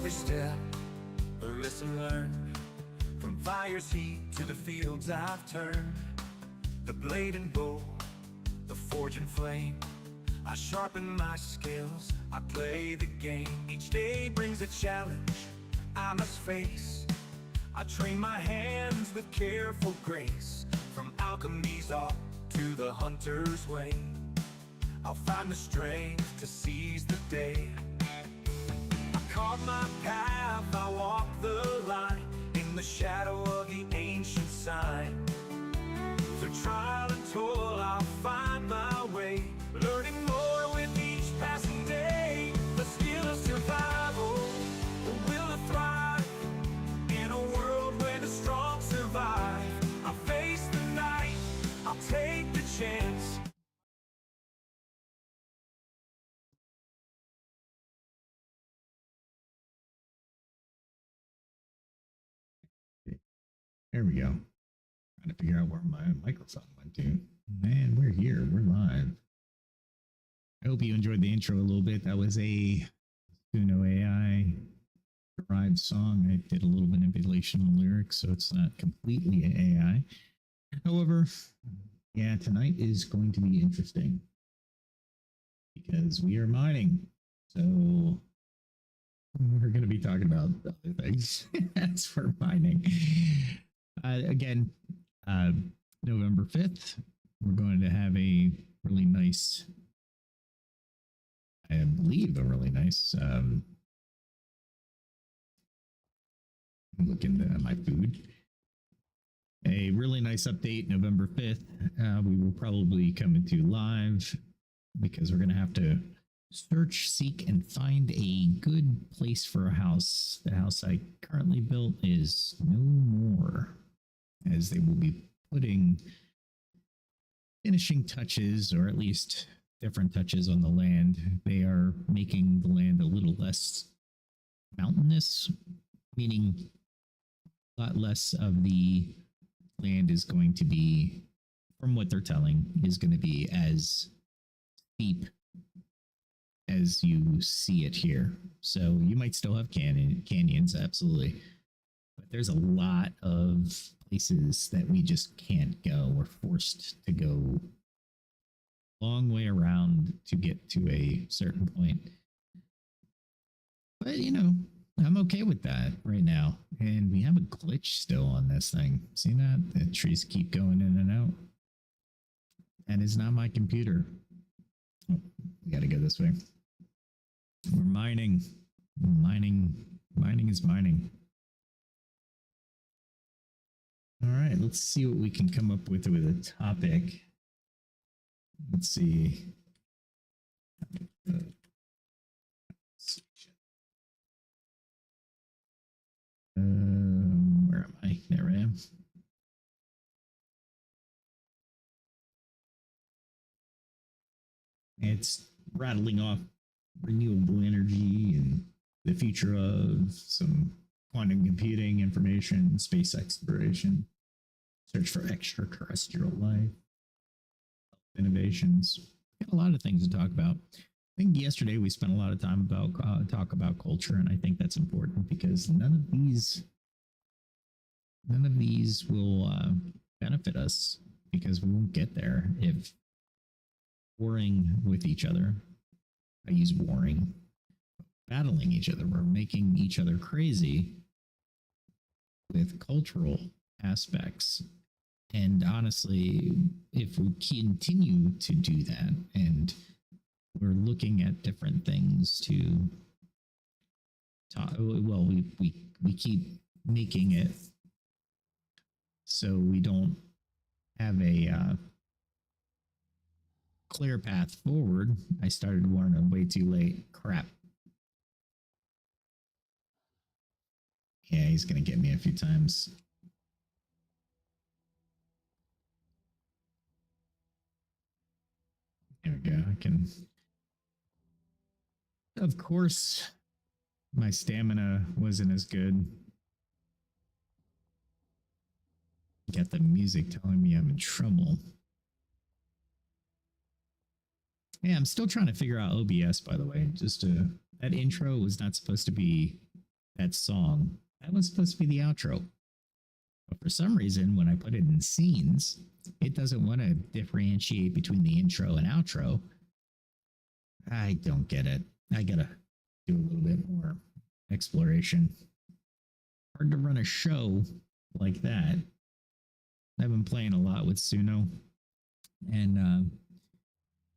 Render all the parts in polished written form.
every step, a lesson learned. From fire's heat to the fields I've turned, the blade and bow, the forge and flame. I sharpen my skills, I play the game. Each day brings a challenge I must face. I train my hands with careful grace. From alchemy's art to the hunter's way, I'll find the strength to seize the day. I carve my path, I walk the line, in the shadow of the ancient sign. Through trial and toil I'll find my way, learning more with each passing day. The skill of survival, the will to thrive, in a world where the strong survive. I'll face the night, I'll take the chance. There we go. Trying to figure out where my microphone went to. Man, we're here. We're live. I hope you enjoyed the intro a little bit. That was a Suno AI derived song. I did a little manipulation of lyrics, so it's not completely AI. However, yeah, tonight is going to be interesting because we are mining. So we're going to be talking about other things as for mining. Again, November 5th, we're going to have a really nice, I believe a really nice, look into my food. A really nice update, November 5th. We will probably come into live because we're going to have to search, seek, and find a good place for a house. The house I currently built is no more, as they will be putting finishing touches, or at least different touches on the land. They are making the land a little less mountainous, meaning a lot less of the land is going to be, from what they're telling, is going to be as steep as you see it here. So you might still have canyons, absolutely. But there's a lot of places that we just can't go. We're forced to go a long way around to get to a certain point. But, you know, I'm okay with that right now. And we have a glitch still on this thing. See that? The trees keep going in and out. And it's not my computer. Oh, we got to go this way. We're mining. Mining is mining. All right, let's see what we can come up with a topic. Let's see. Where am I? There I am. It's rattling off renewable energy and the future of some quantum computing information, space exploration, search for extraterrestrial life, innovations. Got a lot of things to talk about. I think yesterday we spent a lot of time about talk about culture, and I think that's important because none of these will benefit us, because we won't get there if warring with each other. I use warring, battling each other. We're making each other crazy with cultural aspects. And honestly, if we continue to do that, and we're looking at different things to talk, well, we keep making it so we don't have a clear path forward. I started warning way too late. Crap. Yeah, he's going to get me a few times. There we go. I can... Of course, my stamina wasn't as good. Got the music telling me I'm in trouble. Yeah, I'm still trying to figure out OBS, by the way. Just that intro was not supposed to be that song, that was supposed to be the outro. But for some reason, when I put it in scenes, it doesn't want to differentiate between the intro and outro. I don't get it. I gotta do a little bit more exploration. Hard to run a show like that. I've been playing a lot with Suno, and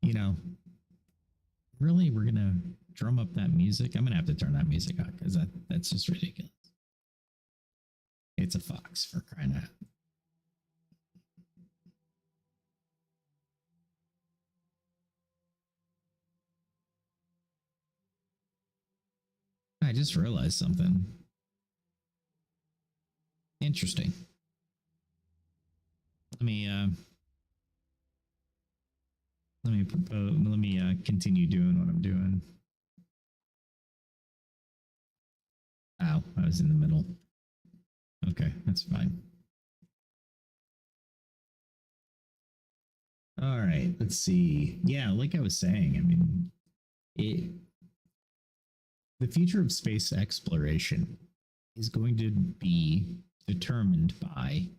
you know, really, we're gonna drum up that music. I'm gonna have to turn that music on because that's just ridiculous. It's a fox, for crying out. I just realized something interesting. Let me continue doing what I'm doing. Ow, I was in the middle. Okay, that's fine. All right, let's see. Yeah, like I was saying, I mean, the future of space exploration is going to be determined by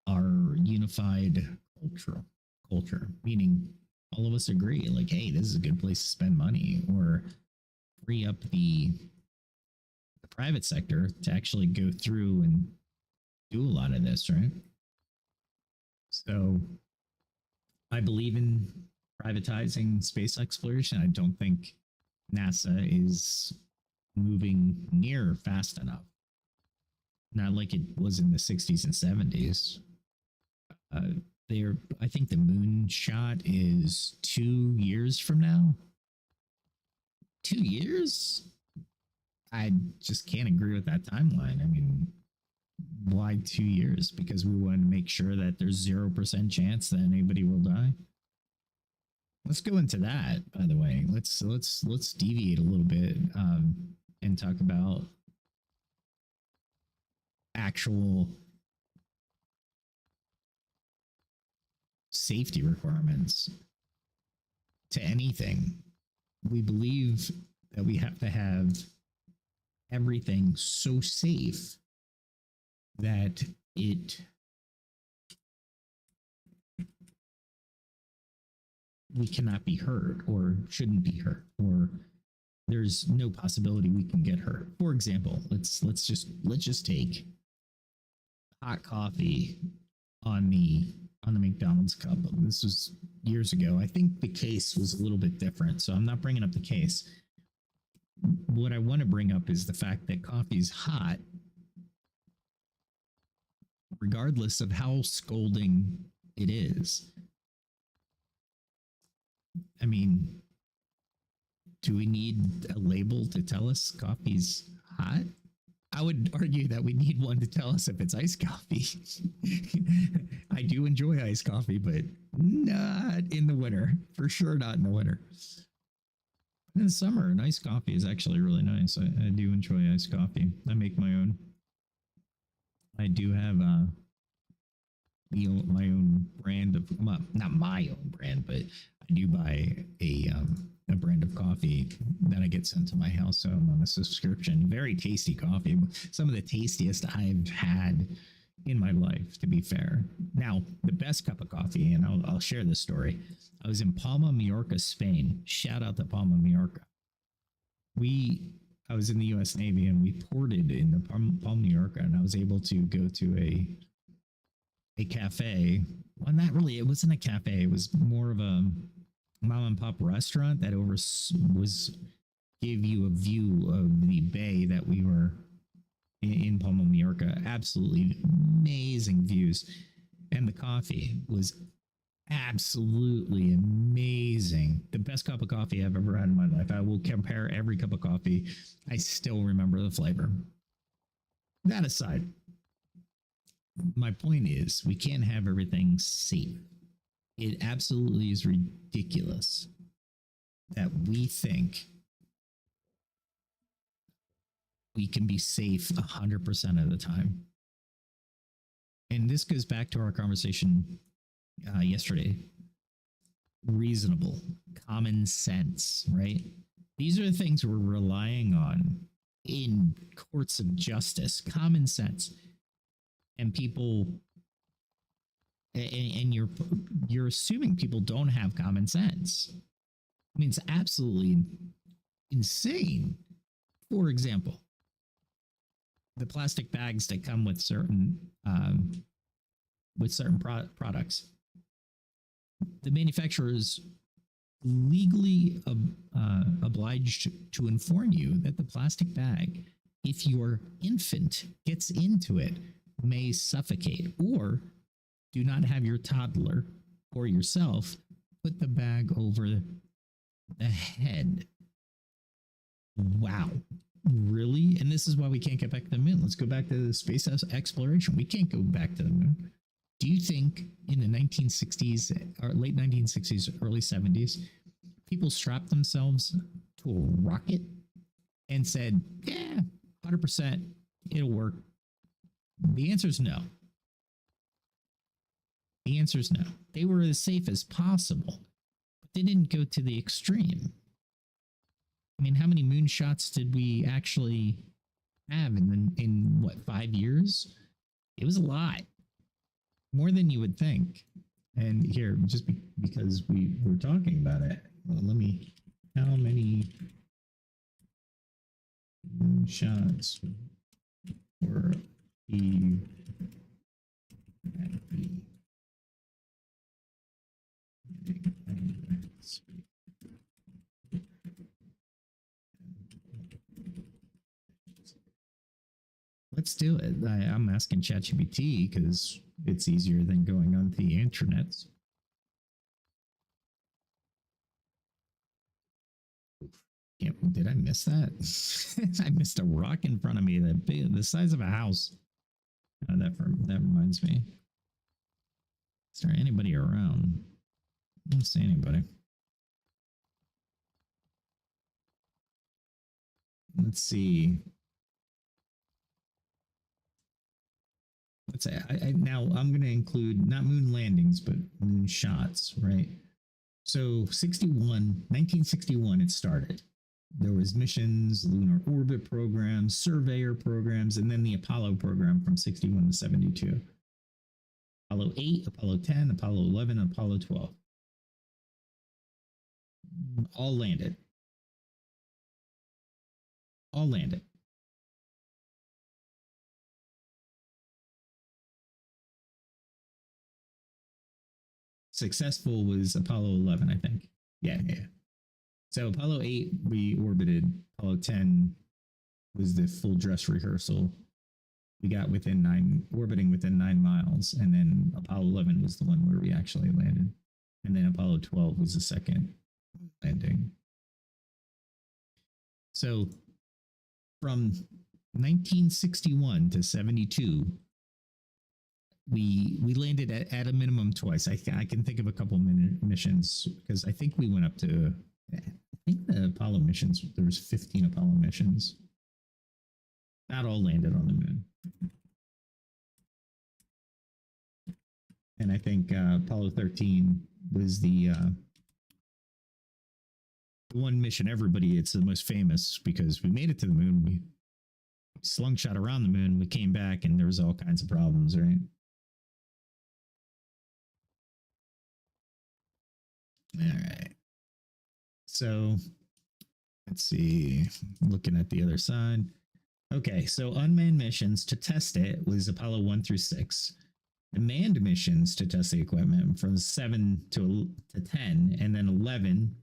our unified culture, meaning all of us agree, like, hey, this is a good place to spend money, or free up the private sector to actually go through and do a lot of this, right? So I believe in privatizing space exploration. I don't think NASA is moving near fast enough. Not like it was in the 60s and 70s. I think the moon shot is 2 years from now. 2 years? I just can't agree with that timeline. I mean, why 2 years? Because we want to make sure that there's 0% chance that anybody will die. Let's go into that, by the way. Let's deviate a little bit and talk about actual safety requirements to anything. We believe that we have to have everything so safe that we cannot be hurt or shouldn't be hurt, or there's no possibility we can get hurt. For example, let's just take hot coffee on the McDonald's cup. This was years ago. I think the case was a little bit different, so I'm not bringing up the case. What I want to bring up is the fact that coffee is hot regardless of how scalding it is. I mean, do we need a label to tell us coffee's hot? I would argue that we need one to tell us if it's iced coffee. I do enjoy iced coffee, but not in the winter. For sure not in the winter. In the summer, an iced coffee is actually really nice. I do enjoy iced coffee. I make my own. I do have my own brand of, well, not my own brand, but I do buy a brand of coffee that I get sent to my house. So I'm on a subscription. Very tasty coffee. Some of the tastiest I've had in my life, to be fair. Now, the best cup of coffee, and I'll share this story. I was in Palma, Mallorca, Spain. Shout out to Palma, Mallorca. I was in the U.S. Navy, and we ported in the Palma, Mallorca, and I was able to go to a cafe. Well, not really. It wasn't a cafe. It was more of a mom and pop restaurant that gave you a view of the bay that we were in Palma, Mallorca. Absolutely amazing views. And the coffee was absolutely amazing. The best cup of coffee I've ever had in my life. I will compare every cup of coffee. I still remember the flavor. That aside, my point is we can't have everything safe. It absolutely is ridiculous that we think we can be safe 100% of the time. And this goes back to our conversation yesterday. Reasonable, common sense, right? These are the things we're relying on in courts of justice, common sense, and people, and you're assuming people don't have common sense. I mean, it's absolutely insane. For example, the plastic bags that come with certain products, the manufacturers legally obliged to inform you that the plastic bag, if your infant gets into it, may suffocate, or do not have your toddler or yourself put the bag over the head. Wow. Really? And this is why we can't get back to the moon. Let's go back to the space exploration. We can't go back to the moon. Do you think in the 1960s or late 1960s, early 70s, people strapped themselves to a rocket and said, yeah, 100%, it'll work? The answer is no. The answer is no. They were as safe as possible, but they didn't go to the extreme. I mean, how many moonshots did we actually have in what, 5 years? It was a lot. More than you would think. And here, just because we were talking about it, well, how many moonshots were he at the Let's do it. I'm asking ChatGPT because it's easier than going on the internets. Yeah, did I miss that? I missed a rock in front of me that big, the size of a house. Oh, that reminds me. Is there anybody around? I don't see anybody. Let's see. Let's say now I'm going to include not moon landings, but moon shots, right? So 1961, it started. There was missions, lunar orbit programs, surveyor programs, and then the Apollo program from 61 to 72. Apollo 8, Apollo 10, Apollo 11, Apollo 12. All landed. All landed. Successful was Apollo 11, I think. Yeah. So Apollo 8, we orbited. Apollo 10 was the full dress rehearsal. We got orbiting within 9 miles. And then Apollo 11 was the one where we actually landed. And then Apollo 12 was the second landing. So from 1961 to 72, we landed at a minimum twice. I can think of a couple missions because I think we went up to, I think the Apollo missions, there was 15 Apollo missions. Not all landed on the moon. And I think Apollo 13 was the one mission it's the most famous because we made it to the moon. We slungshot around the moon. We came back and there was all kinds of problems, right? All right. So let's see, looking at the other side. Okay, so unmanned missions to test it was Apollo 1 through 6. The manned missions to test the equipment from 7 to 10, and then 11.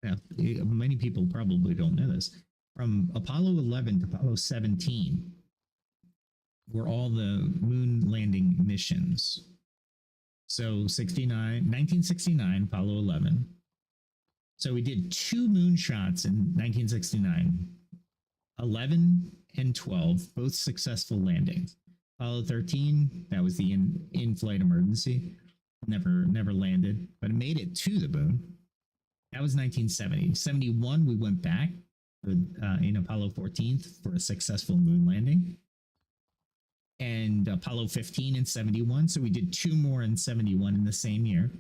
Now, many people probably don't know this. From Apollo 11 to Apollo 17 were all the moon landing missions. So 1969, Apollo 11. So we did 2 moonshots in 1969. 11 and 12, both successful landings. Apollo 13, that was the in-flight emergency. Never landed, but it made it to the moon. That was 1970. 71, we went back in Apollo 14 for a successful moon landing. And Apollo 15 and 71. So we did 2 more in 71 in the same year.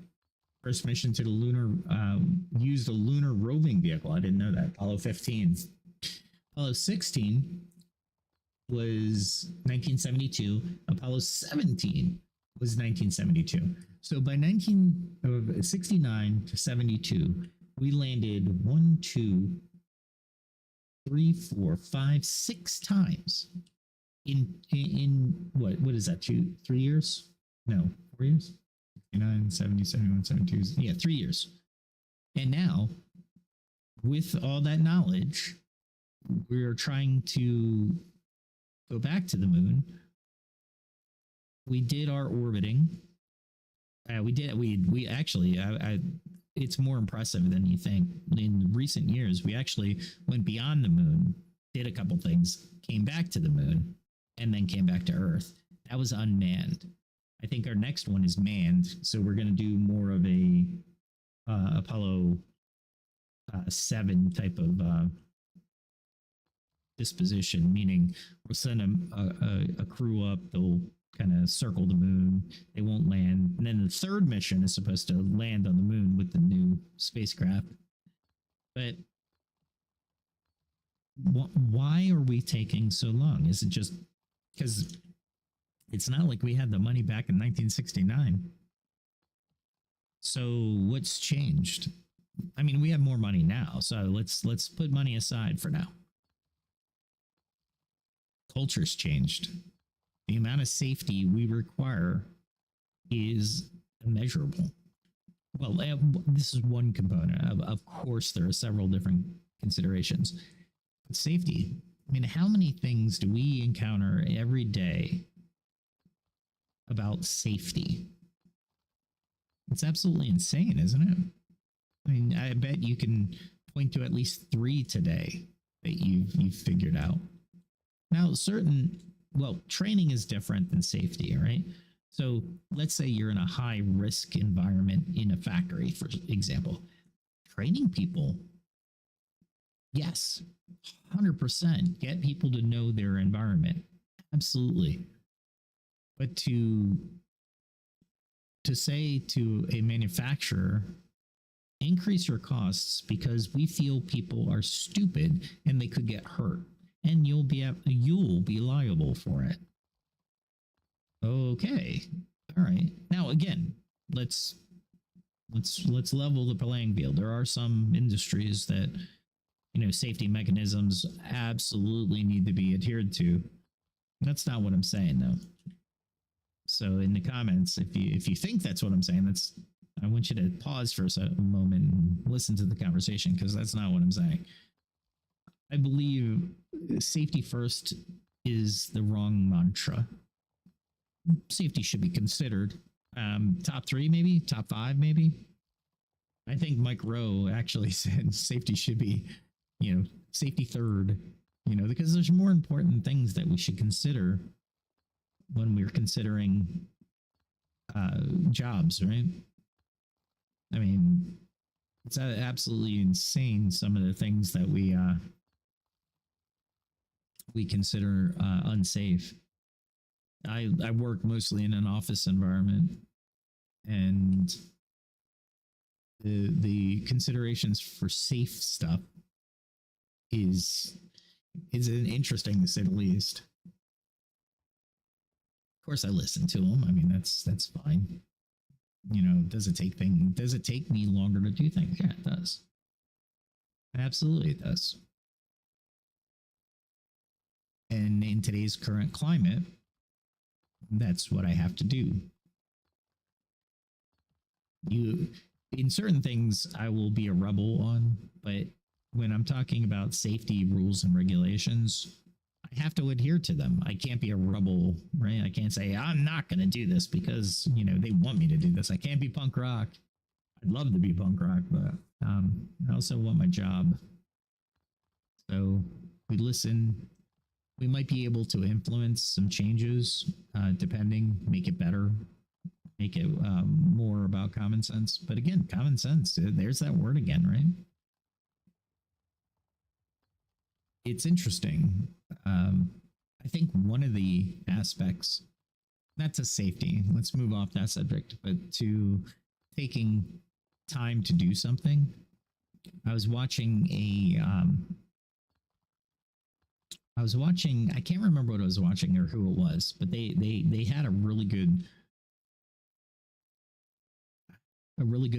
First mission to the lunar used a lunar roving vehicle. I didn't know that. Apollo 15. Apollo 16 was 1972. Apollo 17 was 1972. So by 1969 to 72, we landed 1, 2, 3, 4, 5, 6 times in what is that? 2, 3 years? No, 4 years. 69, 70, 71, 72. Yeah, 3 years. And now, with all that knowledge, we're trying to go back to the moon. We did our orbiting. We actually, it's more impressive than you think. In recent years, we actually went beyond the moon, did a couple things, came back to the moon, and then came back to Earth. That was unmanned. I think our next one is manned, so we're going to do more of a Apollo 7 type of disposition, meaning we'll send a crew up, they'll kind of circle the moon, they won't land, and then the third mission is supposed to land on the moon with the new spacecraft. But why are we taking so long? Is it just because it's not like we had the money back in 1969? So what's changed? I mean, we have more money now, so let's put money aside for now. Culture's changed. The amount of safety we require is immeasurable. Well, this is one component. Of course, there are several different considerations. But safety, I mean, how many things do we encounter every day about safety? It's absolutely insane, isn't it? I mean, I bet you can point to at least 3 today that you've figured out. Now, training is different than safety, right? So let's say you're in a high risk environment in a factory, for example. Training people, yes, 100%. Get people to know their environment. Absolutely. But to say to a manufacturer, increase your costs because we feel people are stupid and they could get hurt, and you'll be liable for it. Okay. All right. Now again, let's level the playing field. There are some industries that, safety mechanisms absolutely need to be adhered to. That's not what I'm saying, though. So in the comments, if you think that's what I'm saying, I want you to pause for a moment and listen to the conversation, because that's not what I'm saying. I believe safety first is the wrong mantra. Safety should be considered. Top 3, maybe top 5, maybe. I think Mike Rowe actually said safety should be, safety third, because there's more important things that we should consider when we're considering jobs, right? I mean, it's absolutely insane, some of the things that we consider unsafe. I work mostly in an office environment, and the considerations for safe stuff is interesting, to say the least. Of course, I listen to them. I mean, that's fine. Does it take me longer to do things? Yeah, it does. Absolutely, it does. And in today's current climate, that's what I have to do. In certain things, I will be a rebel on, but when I'm talking about safety rules and regulations, I have to adhere to them. I can't be a rebel, right? I can't say, I'm not going to do this because, they want me to do this. I can't be punk rock. I'd love to be punk rock, but I also want my job. So we listen. We might be able to influence some changes, depending, make it better, make it more about common sense. But again, common sense, there's that word again, right? It's interesting. I think one of the aspects, not to safety, let's move off that subject, but to taking time to do something. I was watching I can't remember what I was watching or who it was, but they had a really good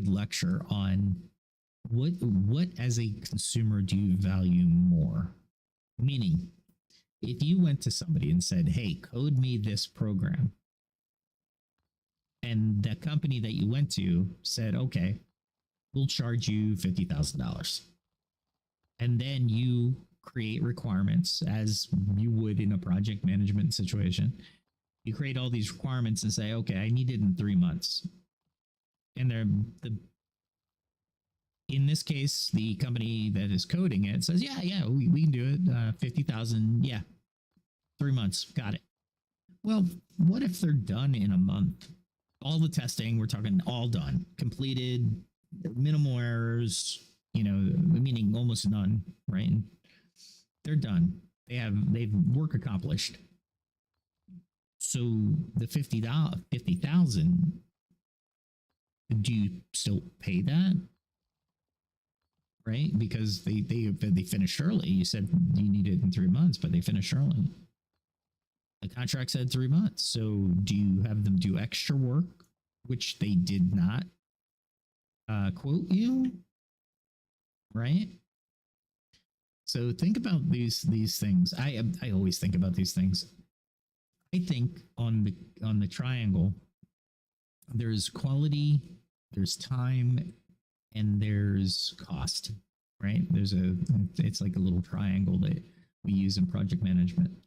lecture on what as a consumer do you value more? Meaning, if you went to somebody and said, "Hey, code me this program," and the company that you went to said, "Okay, we'll charge you $50,000," and then you create requirements as you would in a project management situation. You create all these requirements and say, "Okay, I need it in 3 months," and in this case, the company that is coding it says, yeah, we can do it. 50,000. Yeah. 3 months. Got it. Well, what if they're done in a month? All the testing, we're talking all done, completed, minimal errors, meaning almost none, right? And they're done. They've work accomplished. So the 50,000, do you still pay that? Right? Because they finished early. You said you need it in 3 months, but they finished early. The contract said 3 months. So do you have them do extra work, which they did not quote you? Right? So think about these things. I always think about these things. I think on the triangle, there's quality, there's time, and there's cost, right? It's like a little triangle that we use in project management.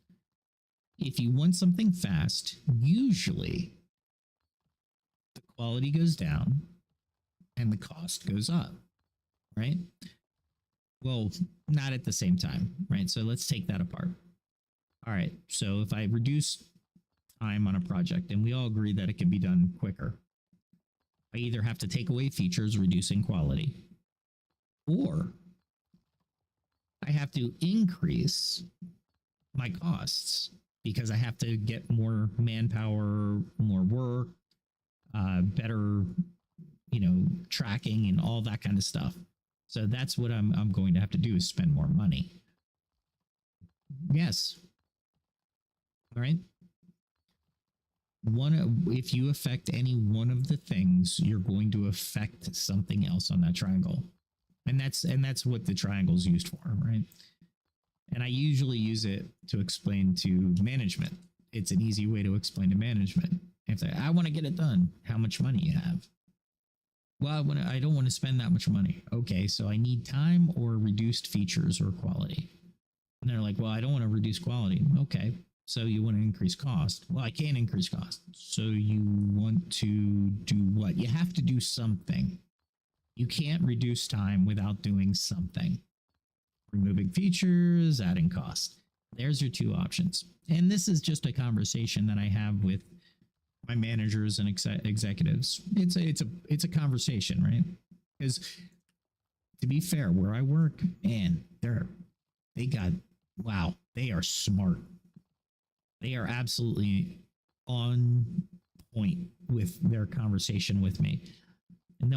If you want something fast, usually the quality goes down and the cost goes up, right? Well, not at the same time, right? So let's take that apart. All right. So if I reduce time on a project, and we all agree that it can be done quicker, I either have to take away features, reducing quality, or I have to increase my costs because I have to get more manpower, more work, better, tracking and all that kind of stuff. So that's what I'm going to have to do, is spend more money. Yes. All right. If you affect any one of the things, you're going to affect something else on that triangle. And that's what the triangle is used for, right? And I usually use it to explain to management. It's an easy way to explain to management. If I want to get it done, how much money you have? Well, I don't want to spend that much money. Okay, so I need time or reduced features or quality. And they're like, well, I don't want to reduce quality. Okay, so you want to increase cost. Well, I can't increase cost. So you want to do what? You have to do something. You can't reduce time without doing something. Removing features, adding cost. There's your two options. And this is just a conversation that I have with my managers and executives. It's a conversation, right? Because to be fair, where I work, man, they are smart. They are absolutely on point with their conversation with me. And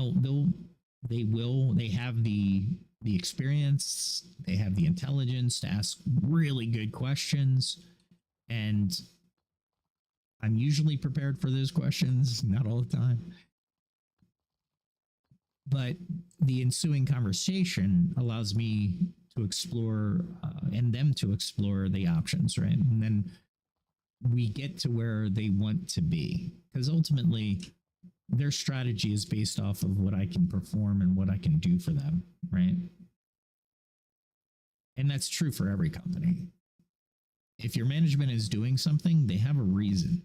they have the experience, they have the intelligence to ask really good questions, and I'm usually prepared for those questions, not all the time. But the ensuing conversation allows me to explore and them to explore the options, right? And then we get to where they want to be, because ultimately their strategy is based off of what I can perform and what I can do for them, right? And that's true for every company. If your management is doing something, they have a reason.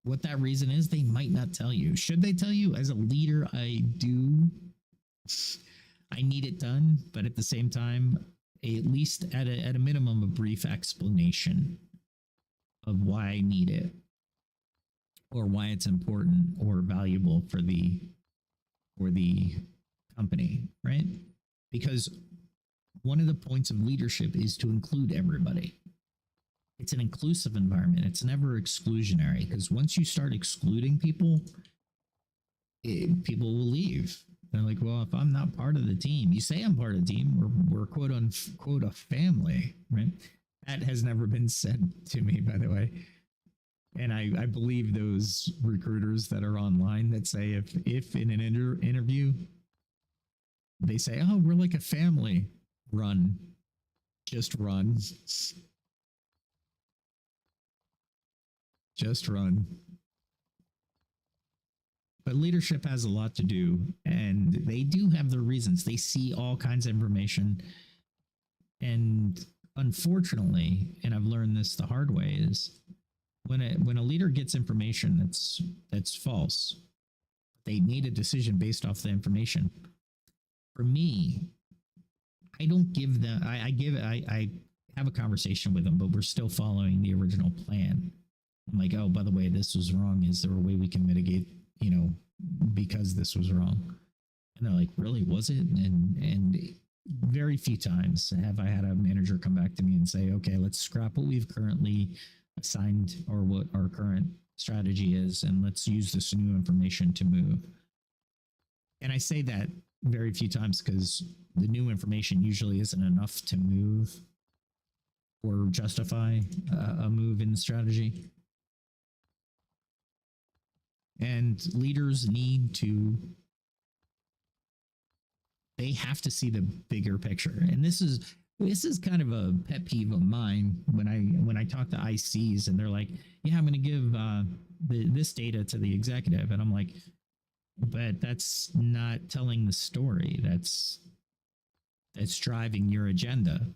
What that reason is, they might not tell you. Should they tell you? As a leader, I do. I need it done, but at the same time, at least at a minimum, a brief explanation of why I need it, or why it's important or valuable for the company, right? Because one of the points of leadership is to include everybody. It's an inclusive environment. It's never exclusionary, because once you start excluding people, people will leave. They're like, well, if I'm not part of the team, you say I'm part of the team, we're quote unquote a family, right? That has never been said to me, by the way. And I believe those recruiters that are online that say if in an interview they say, oh, we're like a family, run, just run, just run. But leadership has a lot to do, and they do have their reasons. They see all kinds of information, and unfortunately, and I've learned this the hard way, is when a leader gets information that's false, they made a decision based off the information. For me, I don't give them. I have a conversation with them, but we're still following the original plan. I'm like, oh, by the way, this was wrong. Is there a way we can mitigate? Because this was wrong. And they're like, really, was it? And very few times have I had a manager come back to me and say, okay, let's scrap what we've currently assigned or what our current strategy is, and let's use this new information to move. And I say that very few times because the new information usually isn't enough to move or justify a move in the strategy. And leaders they have to see the bigger picture. And this is kind of a pet peeve of mine when I talk to ICs and they're like, yeah, I'm going to give this data to the executive. And I'm like, but that's not telling the story. That's driving your agenda. And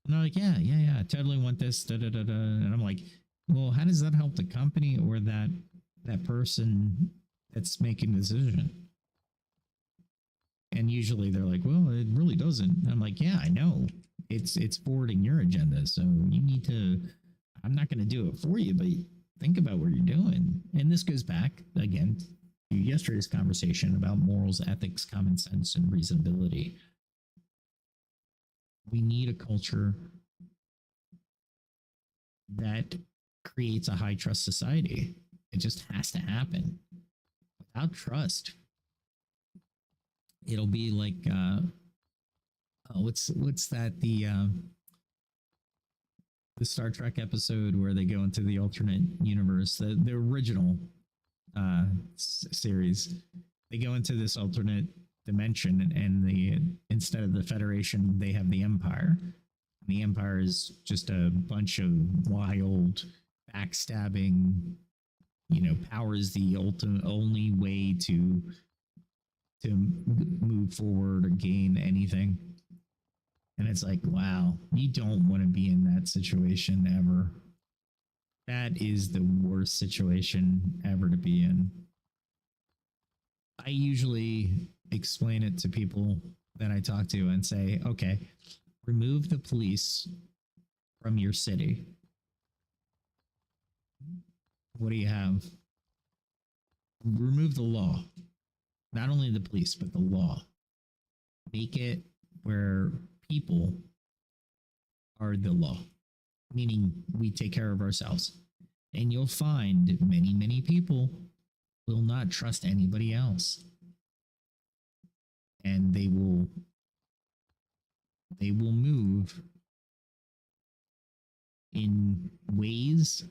they're like, yeah, I totally want this. Da, da, da, da. And I'm like, well, how does that help the company or that person that's making the decision? And usually they're like, well, it really doesn't. And I'm like, yeah, I know. It's forwarding your agenda. So you need to, I'm not going to do it for you, but think about what you're doing. And this goes back again to yesterday's conversation about morals, ethics, common sense, and reasonability. We need a culture that creates a high trust society. It just has to happen. Without trust, it'll be like what's that, the Star Trek episode where they go into the alternate universe, the original series. They go into this alternate dimension, and instead of the Federation, they have the Empire. The Empire is just a bunch of wild, backstabbing. Power is the only way to move forward or gain anything. And it's like, wow, you don't want to be in that situation ever. That is the worst situation ever to be in. I usually explain it to people that I talk to and say, okay, remove the police from your city. What do you have? Remove the law. Not only the police, but the law. Make it where people are the law, meaning we take care of ourselves. And you'll find many, many people will not trust anybody else. And they will move in ways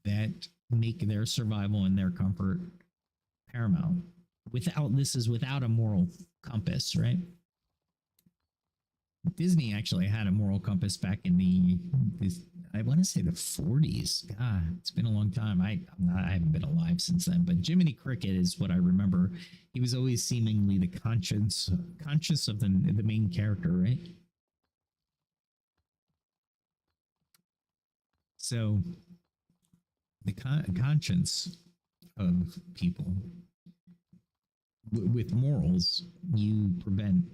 that make their survival and their comfort paramount. This is without a moral compass, right? Disney actually had a moral compass back in I want to say the 40s. God, it's been a long time. I haven't been alive since then, but Jiminy Cricket is what I remember. He was always seemingly the conscious of the main character, right? So the conscience of people with morals, you prevent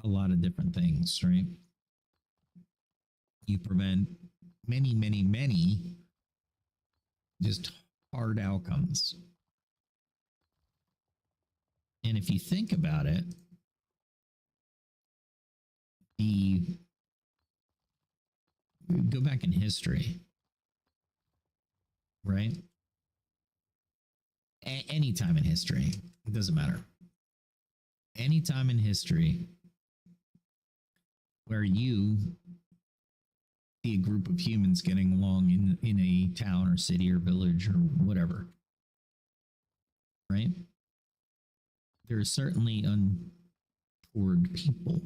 a lot of different things, right? You prevent many, many, many just hard outcomes. And if you think about it, go back in history, right? Any time in history, It doesn't matter. Any time in history where you see a group of humans getting along in a town or city or village or whatever, right? There are certainly untoward people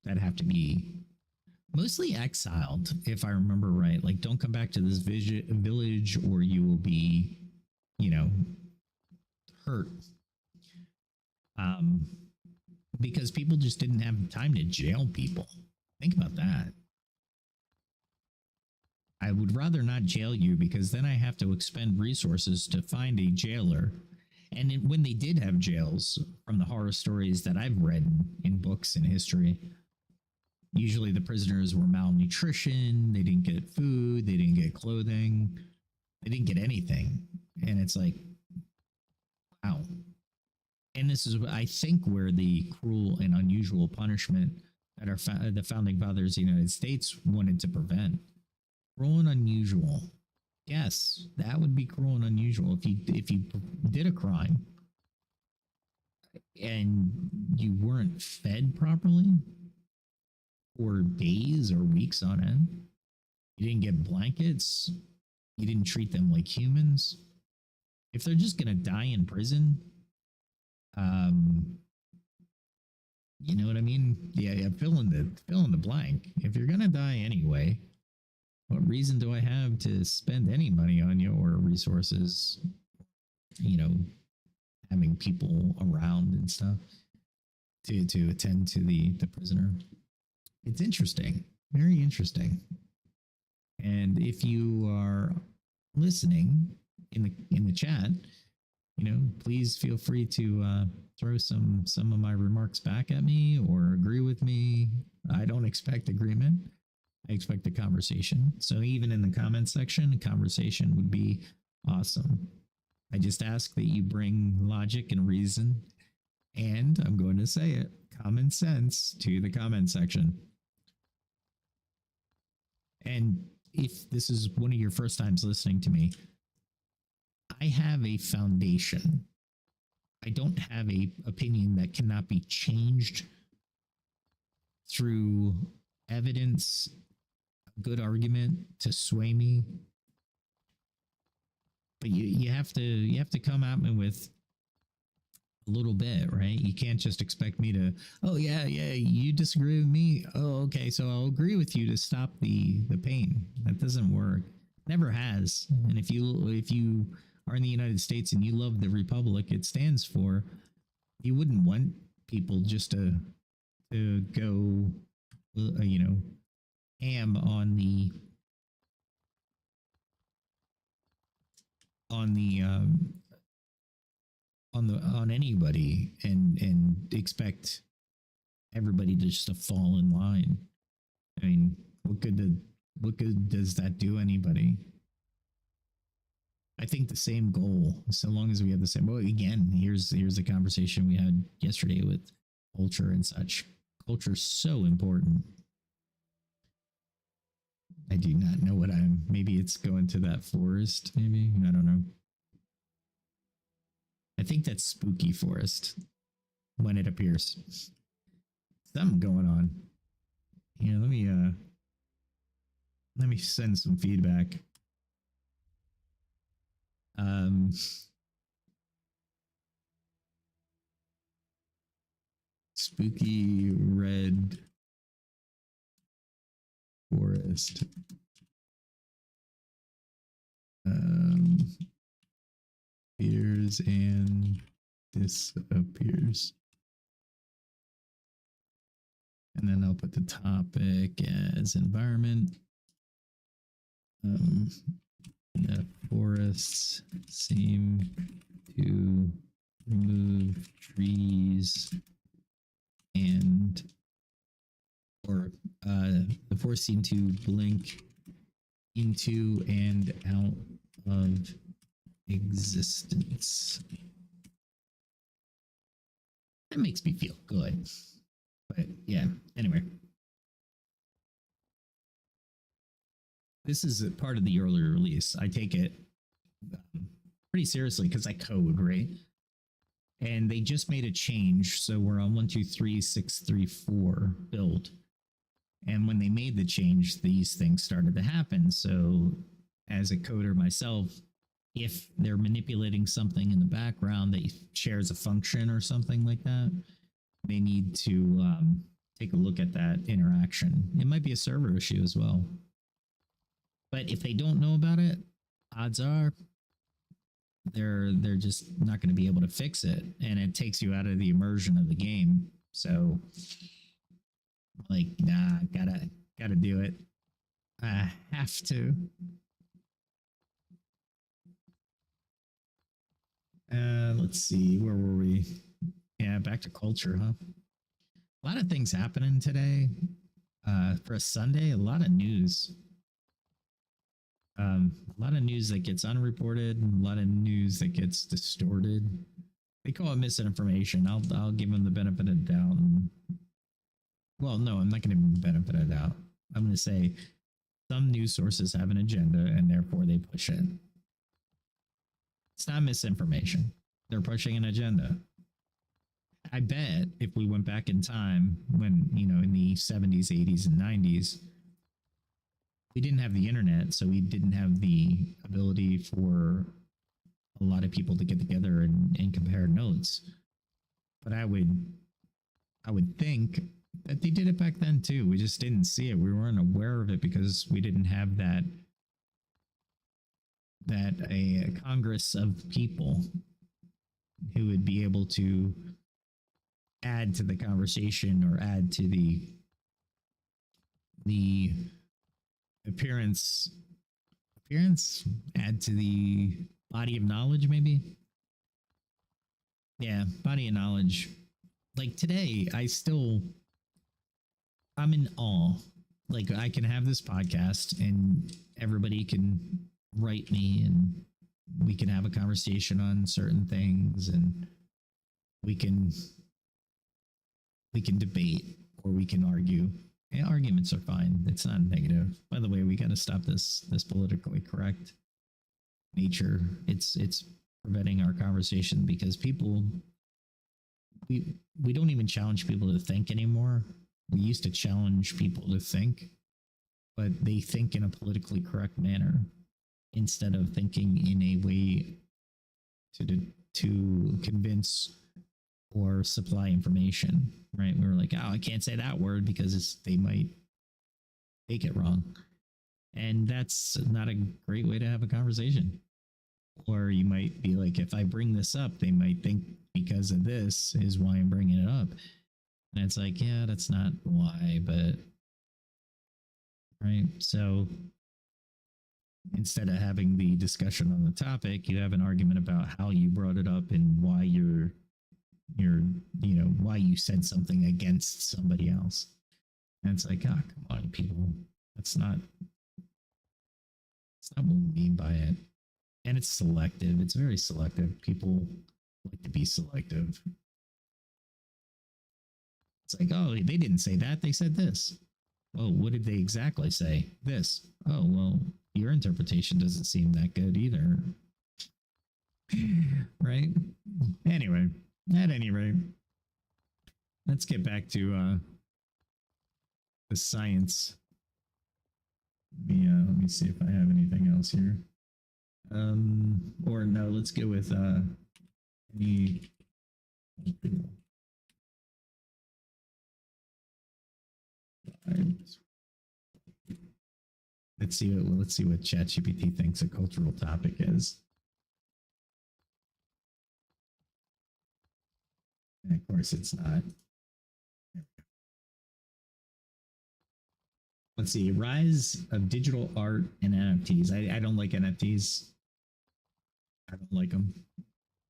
that have to be mostly exiled, if I remember right. Like, don't come back to this village or you will be, you know, hurt. Because people just didn't have time to jail people. Think about that. I would rather not jail you because then I have to expend resources to find a jailer. And when they did have jails, from the horror stories that I've read in books and history, usually the prisoners were malnutrition, they didn't get food, they didn't get clothing, they didn't get anything. And it's like, wow. And this is, I think, where the cruel and unusual punishment that the founding fathers of the United States wanted to prevent. Cruel and unusual. Yes, that would be cruel and unusual. If you did a crime and you weren't fed properly for days or weeks on end, you didn't get blankets, you didn't treat them like humans. If they're just gonna die in prison, you know what I mean? Yeah, fill in the blank. If you're gonna die anyway, what reason do I have to spend any money on you or resources? You know, having people around and stuff to attend to the prisoner. It's interesting, very interesting. And if you are listening in the chat, you know, please feel free to throw some of my remarks back at me or agree with me. I don't expect agreement. I expect a conversation. So even in the comments section, a conversation would be awesome. I just ask that you bring logic and reason, and I'm going to say it, common sense to the comment section. And if this is one of your first times listening to me, I have a foundation. I don't have a opinion that cannot be changed through evidence, good argument to sway me. But you have to come at me with a little bit, right? You can't just expect me to, oh yeah, you disagree with me. Oh, okay, so I'll agree with you to stop the pain. That doesn't work. Never has. And if you are in the United States and you love the republic it stands for, you wouldn't want people just to go, you know, ham on anybody and expect everybody just to fall in line. I mean, what good does that do anybody? I think the same goal, so long as we have the same. Well, again, here's the conversation we had yesterday with culture and such. Culture's so important. I do not know what maybe it's going to that forest, maybe. I don't know. I think that's spooky forest when it appears. Something going on. Yeah, let me send some feedback. Spooky red forest. Appears and disappears. And then I'll put the topic as environment. The forests seem to remove trees the forests seem to blink into and out of existence. That makes me feel good. But yeah, anyway. This is a part of the earlier release. I take it pretty seriously because I code, right? and they just made a change. So we're on 123.634 build. And when they made the change, these things started to happen. So as a coder myself, if they're manipulating something in the background that shares a function or something like that, they need to take a look at that interaction. It might be a server issue as well. But if they don't know about it, odds are they're just not going to be able to fix it, and it takes you out of the immersion of the game. So like, nah, gotta do it. I have to. Let's see, where were we? Yeah, back to culture, huh? A lot of things happening today. For a Sunday, a lot of news. A lot of news that gets unreported, a lot of news that gets distorted. They call it misinformation. I'll give them the benefit of the doubt. Well, no, I'm not going to give them the benefit of the doubt. I'm going to say some news sources have an agenda and therefore they push it. It's not misinformation. They're pushing an agenda. I bet if we went back in time when, in the 70s, 80s, and 90s, we didn't have the internet, so we didn't have the ability for a lot of people to get together and compare notes. But I would think that they did it back then too. We just didn't see it. We weren't aware of it because we didn't have that a congress of people who would be able to add to the conversation or add to the appearance, add to the body of knowledge, maybe. Yeah, body of knowledge. Like today, I'm in awe. Like, I can have this podcast and everybody can write me and we can have a conversation on certain things, and we can debate or we can argue. And arguments are fine. It's not negative. By the way, we got to stop this politically correct nature. It's preventing our conversation because people, we don't even challenge people to think anymore. We used to challenge people to think, but they think in a politically correct manner instead of thinking in a way to convince or supply information, right? We were like, oh, I can't say that word because they might take it wrong. And that's not a great way to have a conversation. Or you might be like, if I bring this up, they might think because of this is why I'm bringing it up. And it's like, yeah, that's not why, but right. So instead of having the discussion on the topic, you have an argument about how you brought it up and why why you said something against somebody else. And it's like, oh, come on, people. That's not what we mean by it. And it's selective. It's very selective. People like to be selective. It's like, oh, they didn't say that. They said this. Oh, what did they exactly say? This. Oh, well, your interpretation doesn't seem that good either. Right? Anyway, at any rate, let's get back to the science. Let me see if I have anything else here. Or no, let's go with any. Let's see what ChatGPT thinks a cultural topic is. And of course, it's not. Let's see. Rise of digital art and NFTs. I don't like NFTs. I don't like them.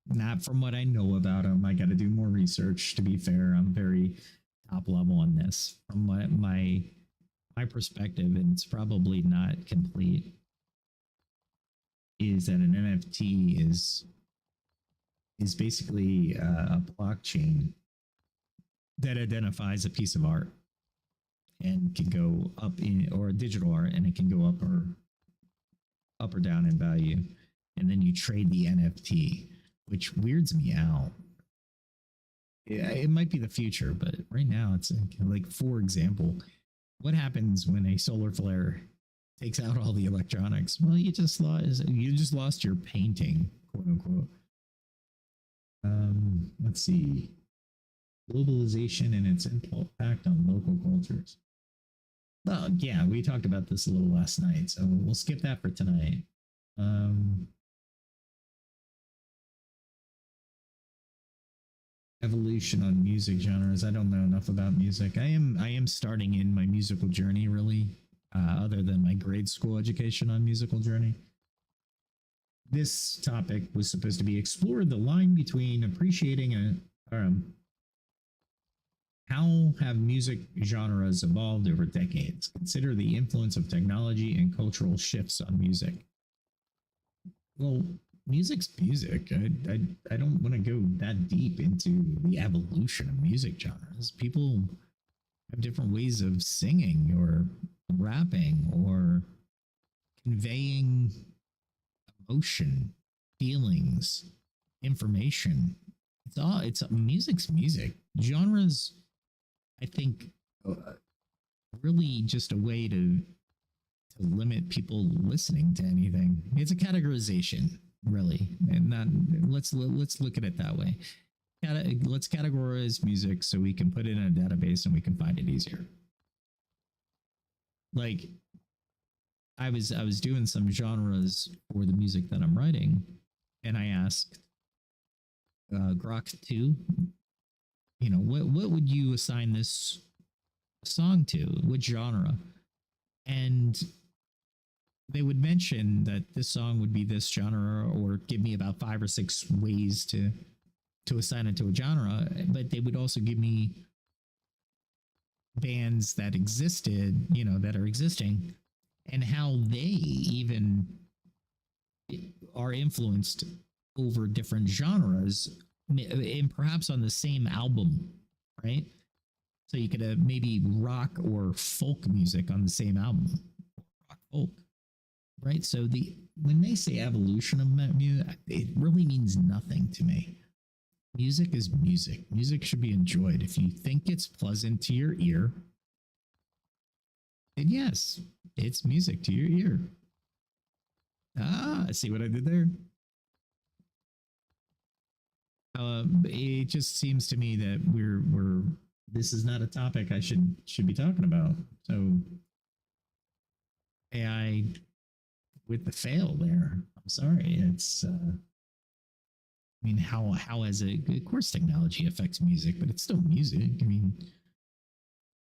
Not from what I know about them. I got to do more research. To be fair, I'm very top level on this. From my perspective, and it's probably not complete, is that an NFT is basically a blockchain that identifies a piece of art and can go up in, or a digital art, and it can go up or down in value. And then you trade the NFT, which weirds me out Yeah, it might be the future, but right now it's like, for example, what happens when a solar flare takes out all the electronics? Well, you just lost your painting, quote unquote. Let's see. Globalization and its impact on local cultures. Well, yeah, we talked about this a little last night, so we'll skip that for tonight. Um, Evolution on music genres. I don't know enough about music. I am starting in my musical journey, really, other than my grade school education on musical journey. This topic was supposed to be explored the line between appreciating how have music genres evolved over decades? Consider the influence of technology and cultural shifts on music. Well, music's music. I don't want to go that deep into the evolution of music genres. People have different ways of singing or rapping or conveying emotion, feelings, information. It's music's music. Genres, I think, really just a way to limit people listening to anything. It's a categorization, really, and not let's look at it that way. Let's categorize music so we can put it in a database and we can find it easier. Like I was doing some genres for the music that I'm writing, and I asked Grok 2, what would you assign this song to? What genre? And they would mention that this song would be this genre, or give me about 5 or 6 ways to assign it to a genre. But they would also give me bands that existed, that are existing, and how they even are influenced over different genres, and perhaps on the same album, right? So you could have maybe rock or folk music on the same album, rock folk, right? So when they say evolution of music, it really means nothing to me. Music is music. Music should be enjoyed. If you think it's pleasant to your ear, then yes, it's music to your ear. I see what I did there. It just seems to me that we're this is not a topic I should be talking about. So AI with the fail there. I'm sorry. It's I mean, how has it? Of course, technology affects music, but it's still music. I mean,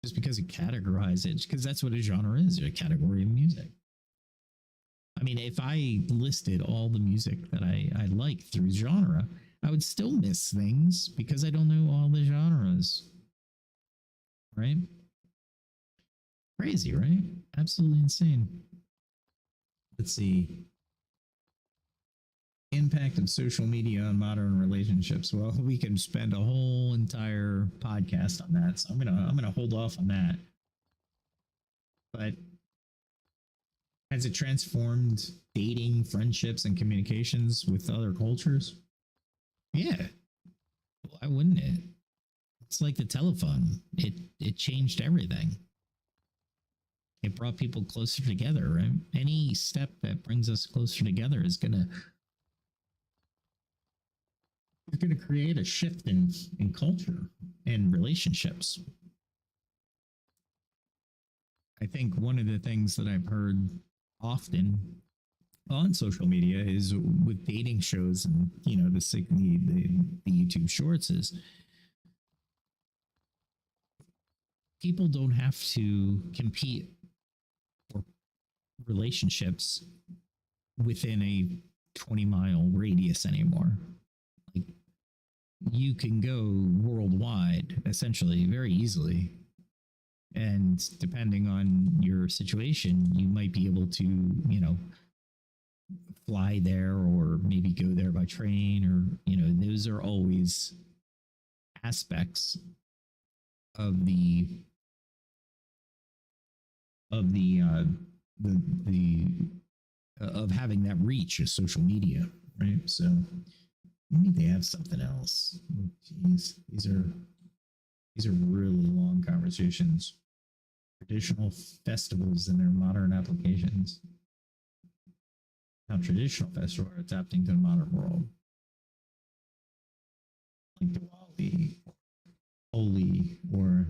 just because it categorizes it, because that's what a genre is, a category of music. I mean, if I listed all the music that I like through genre, I would still miss things because I don't know all the genres. Right? Crazy, right? Absolutely insane. Let's see. Impact of social media on modern relationships. Well, we can spend a whole entire podcast on that, so I'm gonna hold off on that. But has it transformed dating, friendships, and communications with other cultures? Yeah. Why wouldn't it? It's like the telephone. It changed everything. It brought people closer together, right? Any step that brings us closer together is gonna create a shift in culture and relationships. I think one of the things that I've heard often on social media is with dating shows and the YouTube shorts is people don't have to compete for relationships within a 20-mile radius anymore. Like you can go worldwide essentially very easily. And depending on your situation, you might be able to, fly there or maybe go there by train or, those are always aspects of the of having that reach of social media, right? So Maybe they have something else. Oh, jeez, these are really long conversations. Traditional festivals and their modern applications. How traditional festivals are adapting to the modern world, like Diwali, Holi, or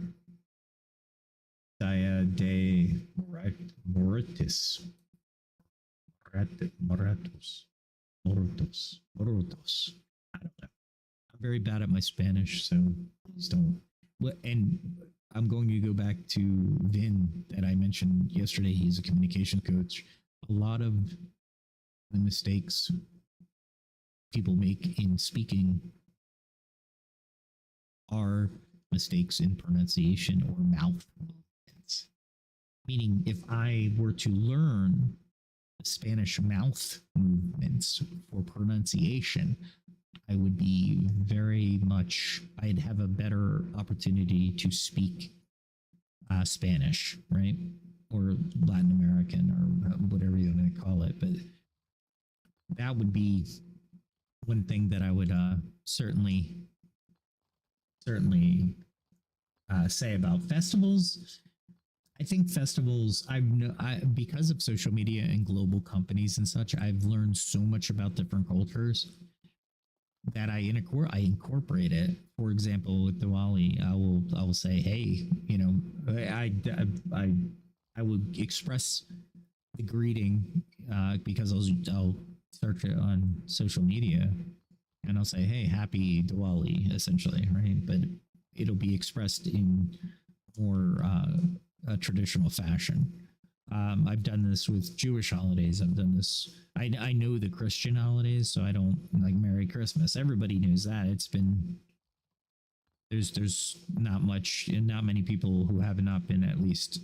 Dia de Moritus. Morotos. I don't know. I'm very bad at my Spanish, so please don't. And I'm going to go back to Vin that I mentioned yesterday. He's a communication coach. A lot of the mistakes people make in speaking are mistakes in pronunciation or mouth movements. Meaning, if I were to learn Spanish mouth movements for pronunciation, I would be very much, I'd have a better opportunity to speak Spanish, right? Or Latin American or whatever you want to call it. But that would be one thing that I would certainly say about festivals. I think festivals, because of social media and global companies and such, I've learned so much about different cultures that I incorporate it. For example, with Diwali, I will say, hey, you know, I would express the greeting because I'll search it on social media and I'll say, hey, happy Diwali, essentially, right? But it'll be expressed in more a traditional fashion. I've done this with Jewish holidays. I've done this. I know the Christian holidays, so I don't like Merry Christmas. Everybody knows that. It's been there's not much and not many people who have not been at least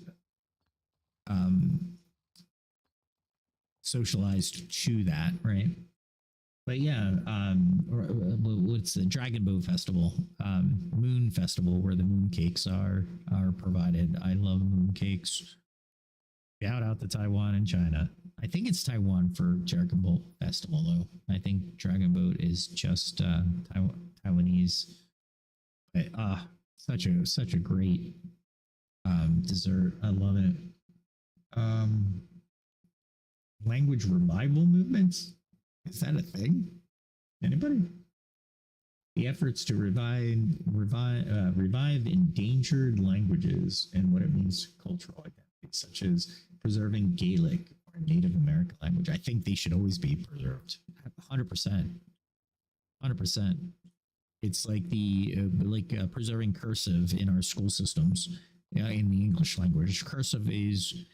socialized to that, right? But yeah, what's the Dragon Boat Festival, Moon Festival, where the moon cakes are provided. I love moon cakes. Shout out to Taiwan and China. I think it's Taiwan for Dragon Boat Festival, though. I think Dragon Boat is just Taiwanese. But such a great dessert. I love it. Language revival movements. Is that a thing? Anybody? The efforts to revive endangered languages and what it means cultural identity, such as preserving Gaelic or Native American language. I think they should always be preserved. 100%. 100%. It's like preserving cursive in our school systems in the English language. Cursive is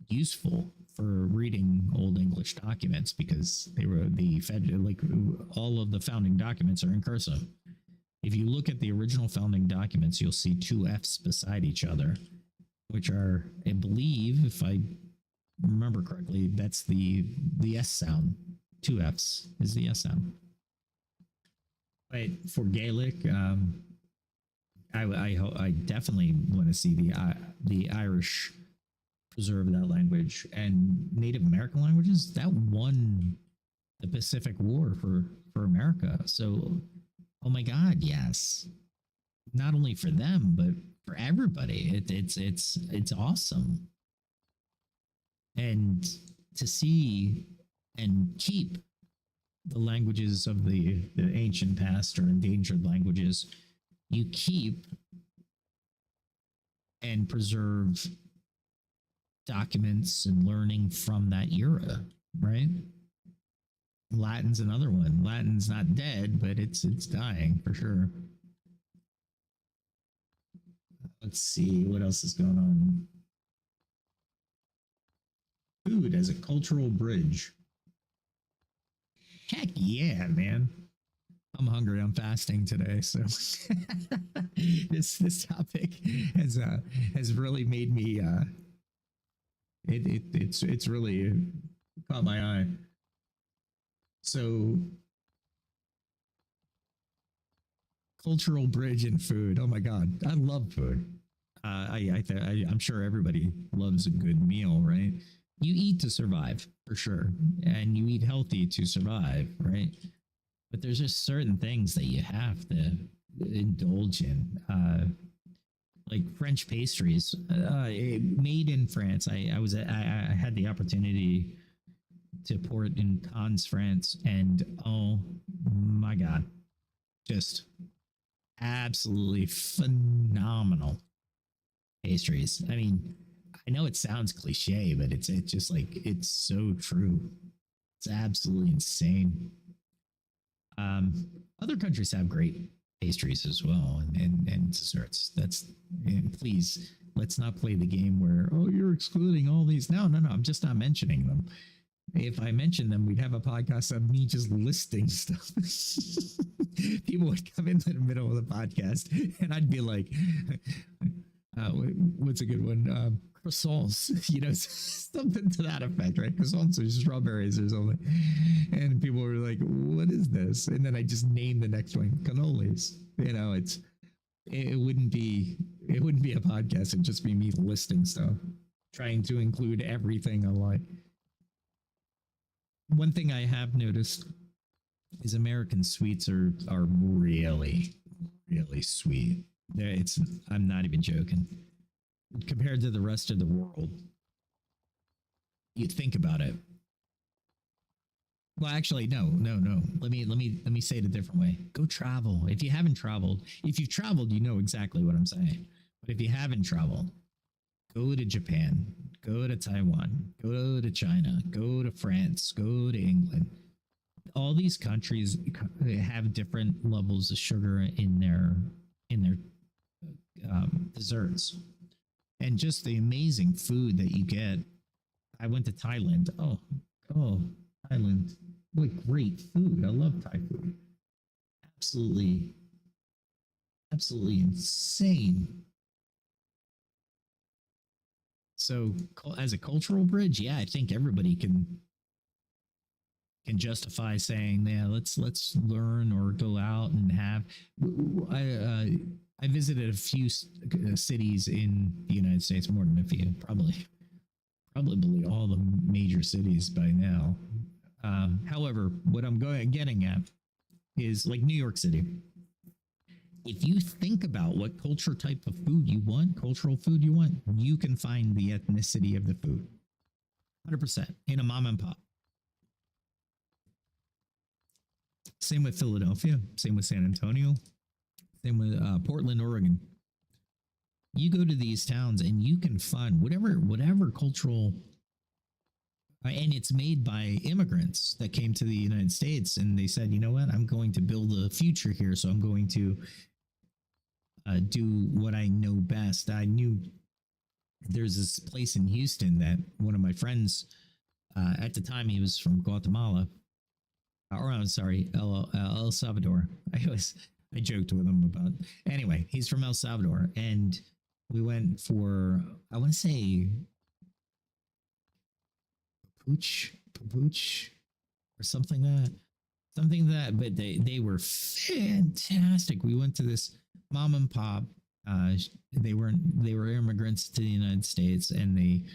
useful for reading old English documents because all of the founding documents are in cursive. If you look at the original founding documents, you'll see two F's beside each other, which are, I believe, if I remember correctly, that's the S sound. Two F's is the S sound. But for Gaelic, I definitely want to see the Irish preserve that language, and Native American languages that won the Pacific War for America. So, oh my God, yes, not only for them but for everybody. It's awesome, and to see and keep the languages of the ancient past or endangered languages, you keep and preserve documents and learning from that era, right? Latin's another one. Latin's not dead, but it's dying for sure. Let's see what else is going on. Food as a cultural bridge. Heck yeah, man. I'm hungry. I'm fasting today, so this topic has really made me it's really caught my eye. So, cultural bridge in food. Oh my God, I love food. I'm sure everybody loves a good meal, right? You eat to survive for sure, and you eat healthy to survive, right? but there's just certain things that you have to indulge in. Like French pastries, made in France. I had the opportunity to port in Cannes, France, and oh my god, just absolutely phenomenal pastries. I mean, I know it sounds cliche, but it's just like it's so true. It's absolutely insane. Other countries have great pastries as well, and desserts. And please, let's not play the game where, oh, you're excluding all these. No, no, no. I'm just not mentioning them. If I mentioned them, we'd have a podcast of me just listing stuff. People would come into the middle of the podcast, and I'd be like, what's a good one? Croissants, something to that effect, right? Croissants or strawberries or something. And people were like, what is this? And then I just name the next one, cannolis. It wouldn't be a podcast. It'd just be me listing stuff, trying to include everything I like. One thing I have noticed is American sweets are really, really sweet. I'm not even joking. Compared to the rest of the world, you think about it. Well, actually, no. Let me say it a different way. Go travel. If you've traveled, you know exactly what I'm saying. But if you haven't traveled, go to Japan, go to Taiwan, go to China, go to France, go to England. All these countries have different levels of sugar in their desserts, and just the amazing food that you get. I went to Thailand. Oh, Thailand! What great food! I love Thai food. Absolutely insane. So, as a cultural bridge, yeah, I think everybody can justify saying, yeah, let's learn or go out and have. I visited a few cities in the United States, more than a few, probably all the major cities by now. However, what I'm getting at is like New York City. If you think about what cultural food you want, you can find the ethnicity of the food. 100% in a mom and pop. Same with Philadelphia, same with San Antonio, same with Portland, Oregon. You go to these towns and you can find whatever cultural, and it's made by immigrants that came to the United States, and they said, you know what, I'm going to build a future here, so I'm going to do what I know best. I knew there's this place in Houston that one of my friends, at the time he was from Guatemala, or I'm sorry, El Salvador. I joked with him about. Anyway, he's from El Salvador, and we went for, I want to say, Papuch, or something that. But they were fantastic. We went to this mom and pop. They were immigrants to the United States, and they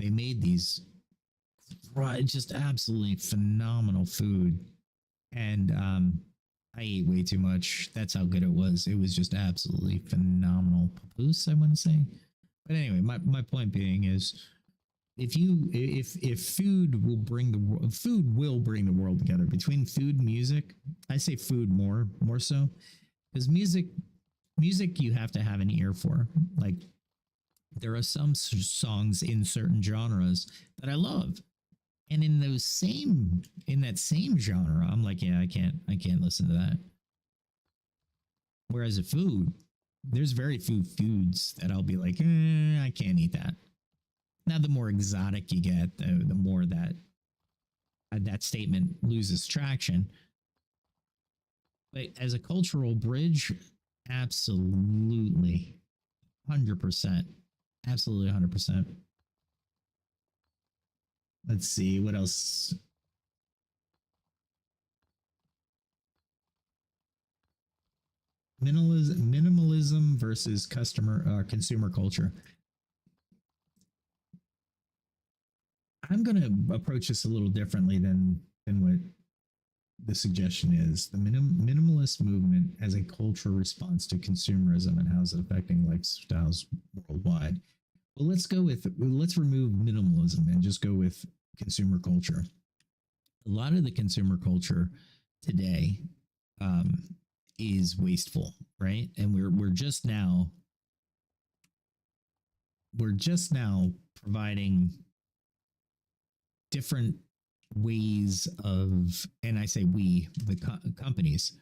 made these just absolutely phenomenal food. And I ate way too much. That's how good it was. It was just absolutely phenomenal. Papoose, I want to say. But anyway, my point being is, if food will bring the world together. Between food and music, I say food more so, because music you have to have an ear for. Like, there are some songs in certain genres that I love, and in that same genre, I'm like, yeah, I can't listen to that. Whereas a food, there's very few foods that I'll be like, I can't eat that. Now, the more exotic you get, the more that statement loses traction. But as a cultural bridge, absolutely, 100%, absolutely 100%. Let's see what else. Minimalism versus consumer culture. I'm going to approach this a little differently than what the suggestion is the minimalist movement as a cultural response to consumerism and how is it affecting lifestyles worldwide. Well, let's remove minimalism and just go with consumer culture. A lot of the consumer culture today um, is wasteful, right? And we're just now providing different ways of, and I say we, the companies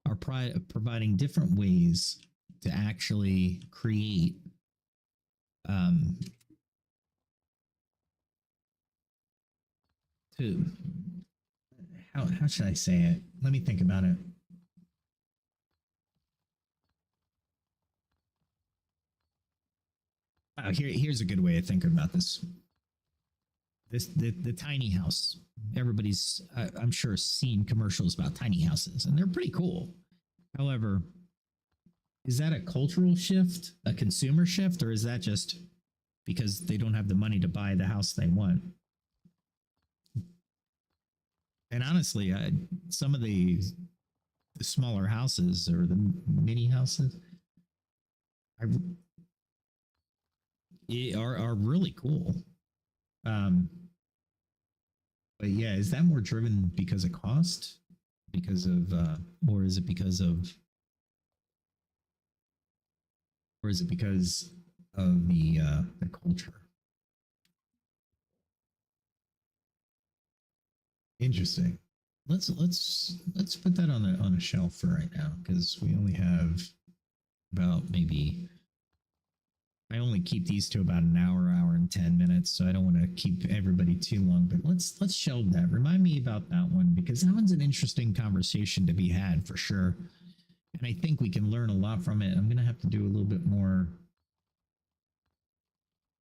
are providing different ways to actually create to how should I say it? Let me think about it. Here's a good way of thinking about this. The tiny house. Everybody's I'm sure seen commercials about tiny houses, and they're pretty cool. However, is that a cultural shift, a consumer shift, or is that just because they don't have the money to buy the house they want? And honestly, some of the smaller houses or the mini houses are really cool. But yeah, is that more driven because of cost, or is it because of the culture? Interesting. Let's put that on a shelf for right now, because we only have about maybe, I only keep these to about an hour and 10 minutes, so I don't want to keep everybody too long. But let's shelve that. Remind me about that one, because that one's an interesting conversation to be had for sure. And I think we can learn a lot from it. I'm gonna have to do a little bit more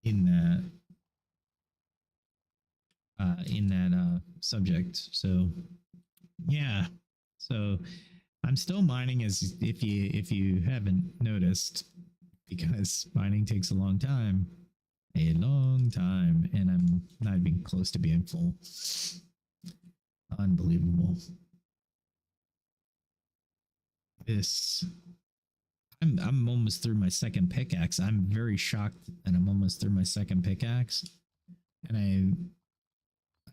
in that subject. So yeah. So I'm still mining, as if you haven't noticed, because mining takes a long time, and I'm not even close to being full. Unbelievable. I'm almost through my second pickaxe. I'm very shocked, and I'm almost through my second pickaxe, and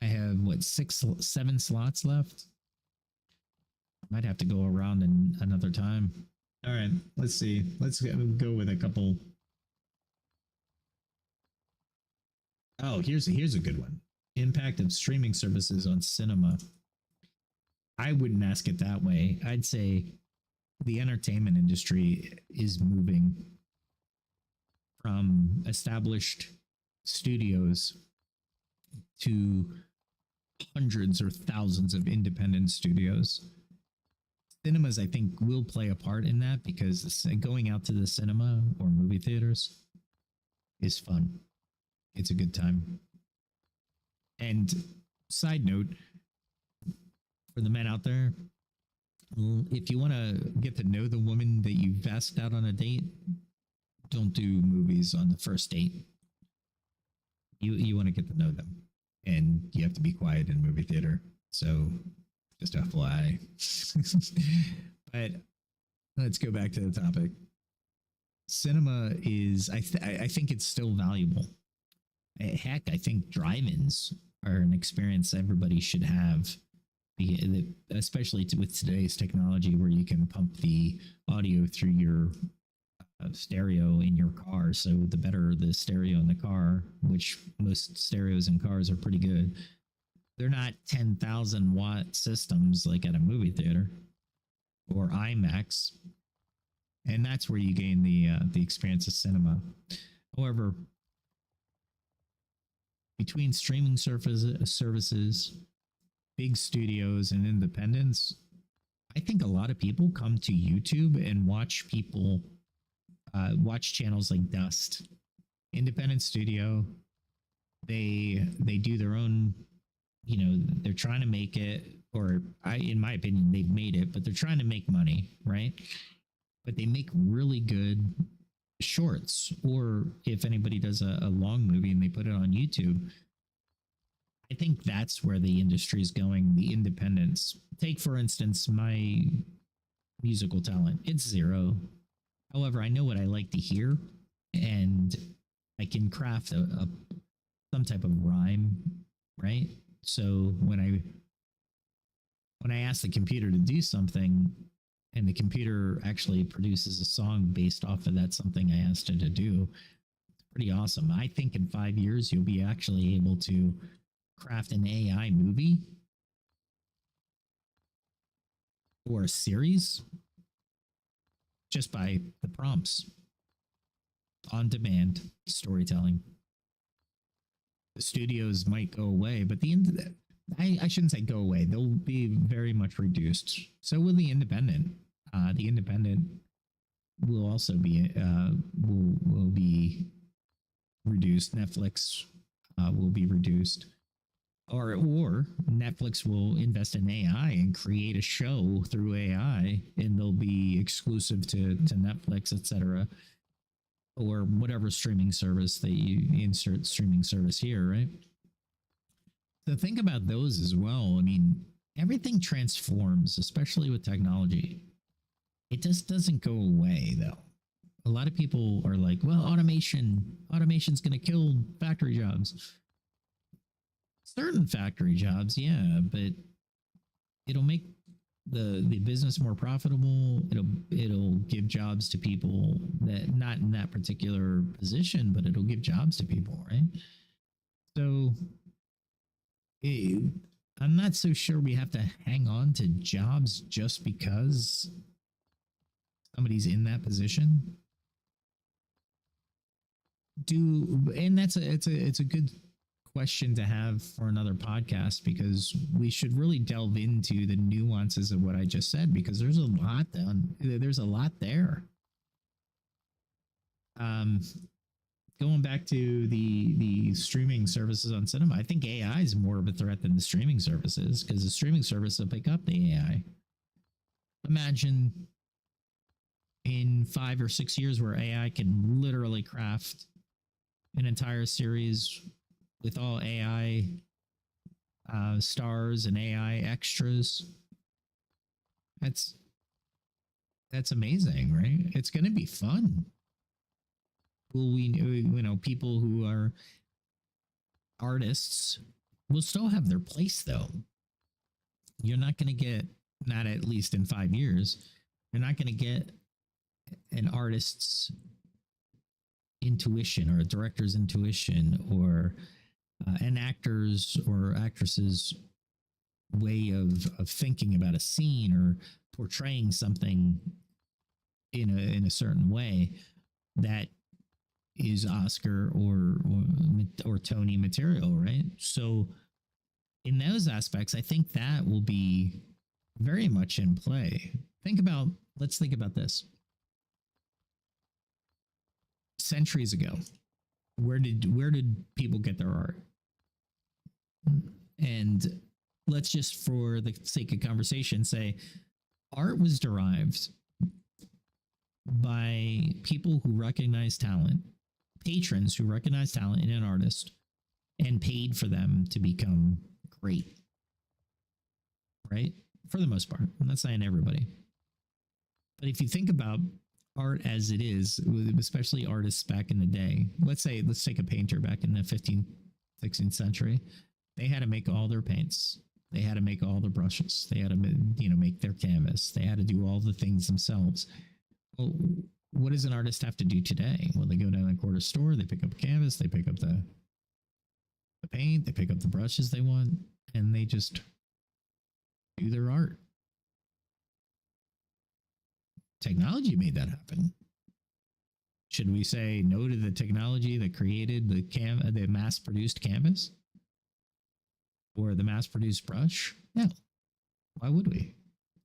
I have what, 7 slots left. Might have to go around in another time. All right, let's see. Let's go with a couple. Oh, here's a good one. Impact of streaming services on cinema. I wouldn't ask it that way. I'd say the entertainment industry is moving from established studios to hundreds or thousands of independent studios. Cinemas, I think, will play a part in that, because going out to the cinema or movie theaters is fun. It's a good time. And side note, for the men out there, if you want to get to know the woman that you've asked out on a date, don't do movies on the first date. You want to get to know them, and you have to be quiet in a movie theater. So just FYI. But let's go back to the topic. Cinema is, I think it's still valuable. Heck, I think drive-ins are an experience everybody should have, especially with today's technology, where you can pump the audio through your stereo in your car. So the better the stereo in the car, which most stereos in cars are pretty good, they're not 10,000 watt systems like at a movie theater or IMAX. And that's where you gain the experience of cinema. However, between streaming services, big studios, and independents, I think a lot of people come to YouTube and watch channels like Dust, independent studio. They do their own, they're trying to make it, or in my opinion, they've made it, but they're trying to make money, right? But they make really good shorts, or if anybody does a long movie and they put it on YouTube, I think that's where the industry is going. The independence. Take, for instance, my musical talent. It's zero. However, I know what I like to hear, and I can craft some type of rhyme, right? So when I ask the computer to do something, and the computer actually produces a song based off of that something I asked it to do, it's pretty awesome. I think in 5 years you'll be actually able to craft an AI movie or a series just by the prompts. On demand storytelling. The studios might go away, but I shouldn't say go away. They'll be very much reduced. So will the independent. The independent will also be will be reduced. Netflix will be reduced, or Netflix will invest in AI and create a show through AI, and they'll be exclusive to Netflix, etc., or whatever streaming service that you insert streaming service here, right? So think about those as well. I mean, everything transforms, especially with technology. It just doesn't go away, though. A lot of people are like, well, automation's going to kill factory jobs. Certain factory jobs, yeah, but it'll make the business more profitable. It'll give jobs to people that not in that particular position, but it'll give jobs to people, right? So I'm not so sure we have to hang on to jobs just because somebody's in that position. And it's a good question to have for another podcast, because we should really delve into the nuances of what I just said, because there's a lot there. Going back to the streaming services on cinema, I think AI is more of a threat than the streaming services, because the streaming service will pick up the AI. Imagine in 5 or 6 years where AI can literally craft an entire series with all AI stars and AI extras. That's amazing, right? It's going to be fun. Will we, people who are artists will still have their place, though. You're not going to get, not at least in 5 years, you're not going to get an artist's intuition or a director's intuition or an actor's or actress's way of thinking about a scene or portraying something in a certain way that is Oscar or Tony material, right? So in those aspects, I think that will be very much in play. Let's think about this. Centuries ago, where did people get their art? And let's just, for the sake of conversation, say art was derived by people who recognize talent, patrons who recognize talent in an artist and paid for them to become great, right? For the most part. I'm not saying everybody. But if you think about art as it is, especially artists back in the day, let's take a painter back in the 15th, 16th century. They had to make all their paints. They had to make all their brushes. They had to, make their canvas. They had to do all the things themselves. Well, what does an artist have to do today? Well, they go down to the corner store, they pick up a canvas, they pick up the paint, they pick up the brushes they want, and they just do their art. Technology made that happen. Should we say no to the technology that created the mass-produced canvas or the mass-produced brush? No. Why would we?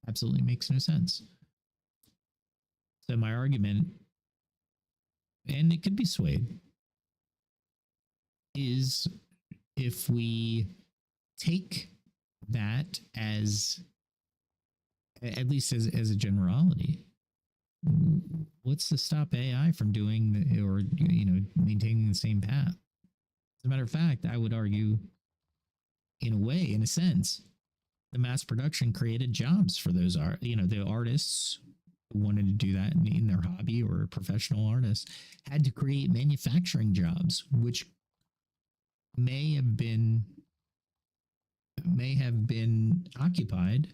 Absolutely makes no sense. So my argument, and it could be swayed, is if we take that as, at least as a generality, what's to stop AI from doing maintaining the same path? As a matter of fact, I would argue in a way, in a sense, the mass production created jobs for those the artists who wanted to do that in their hobby, or professional artists had to create manufacturing jobs, which may have been occupied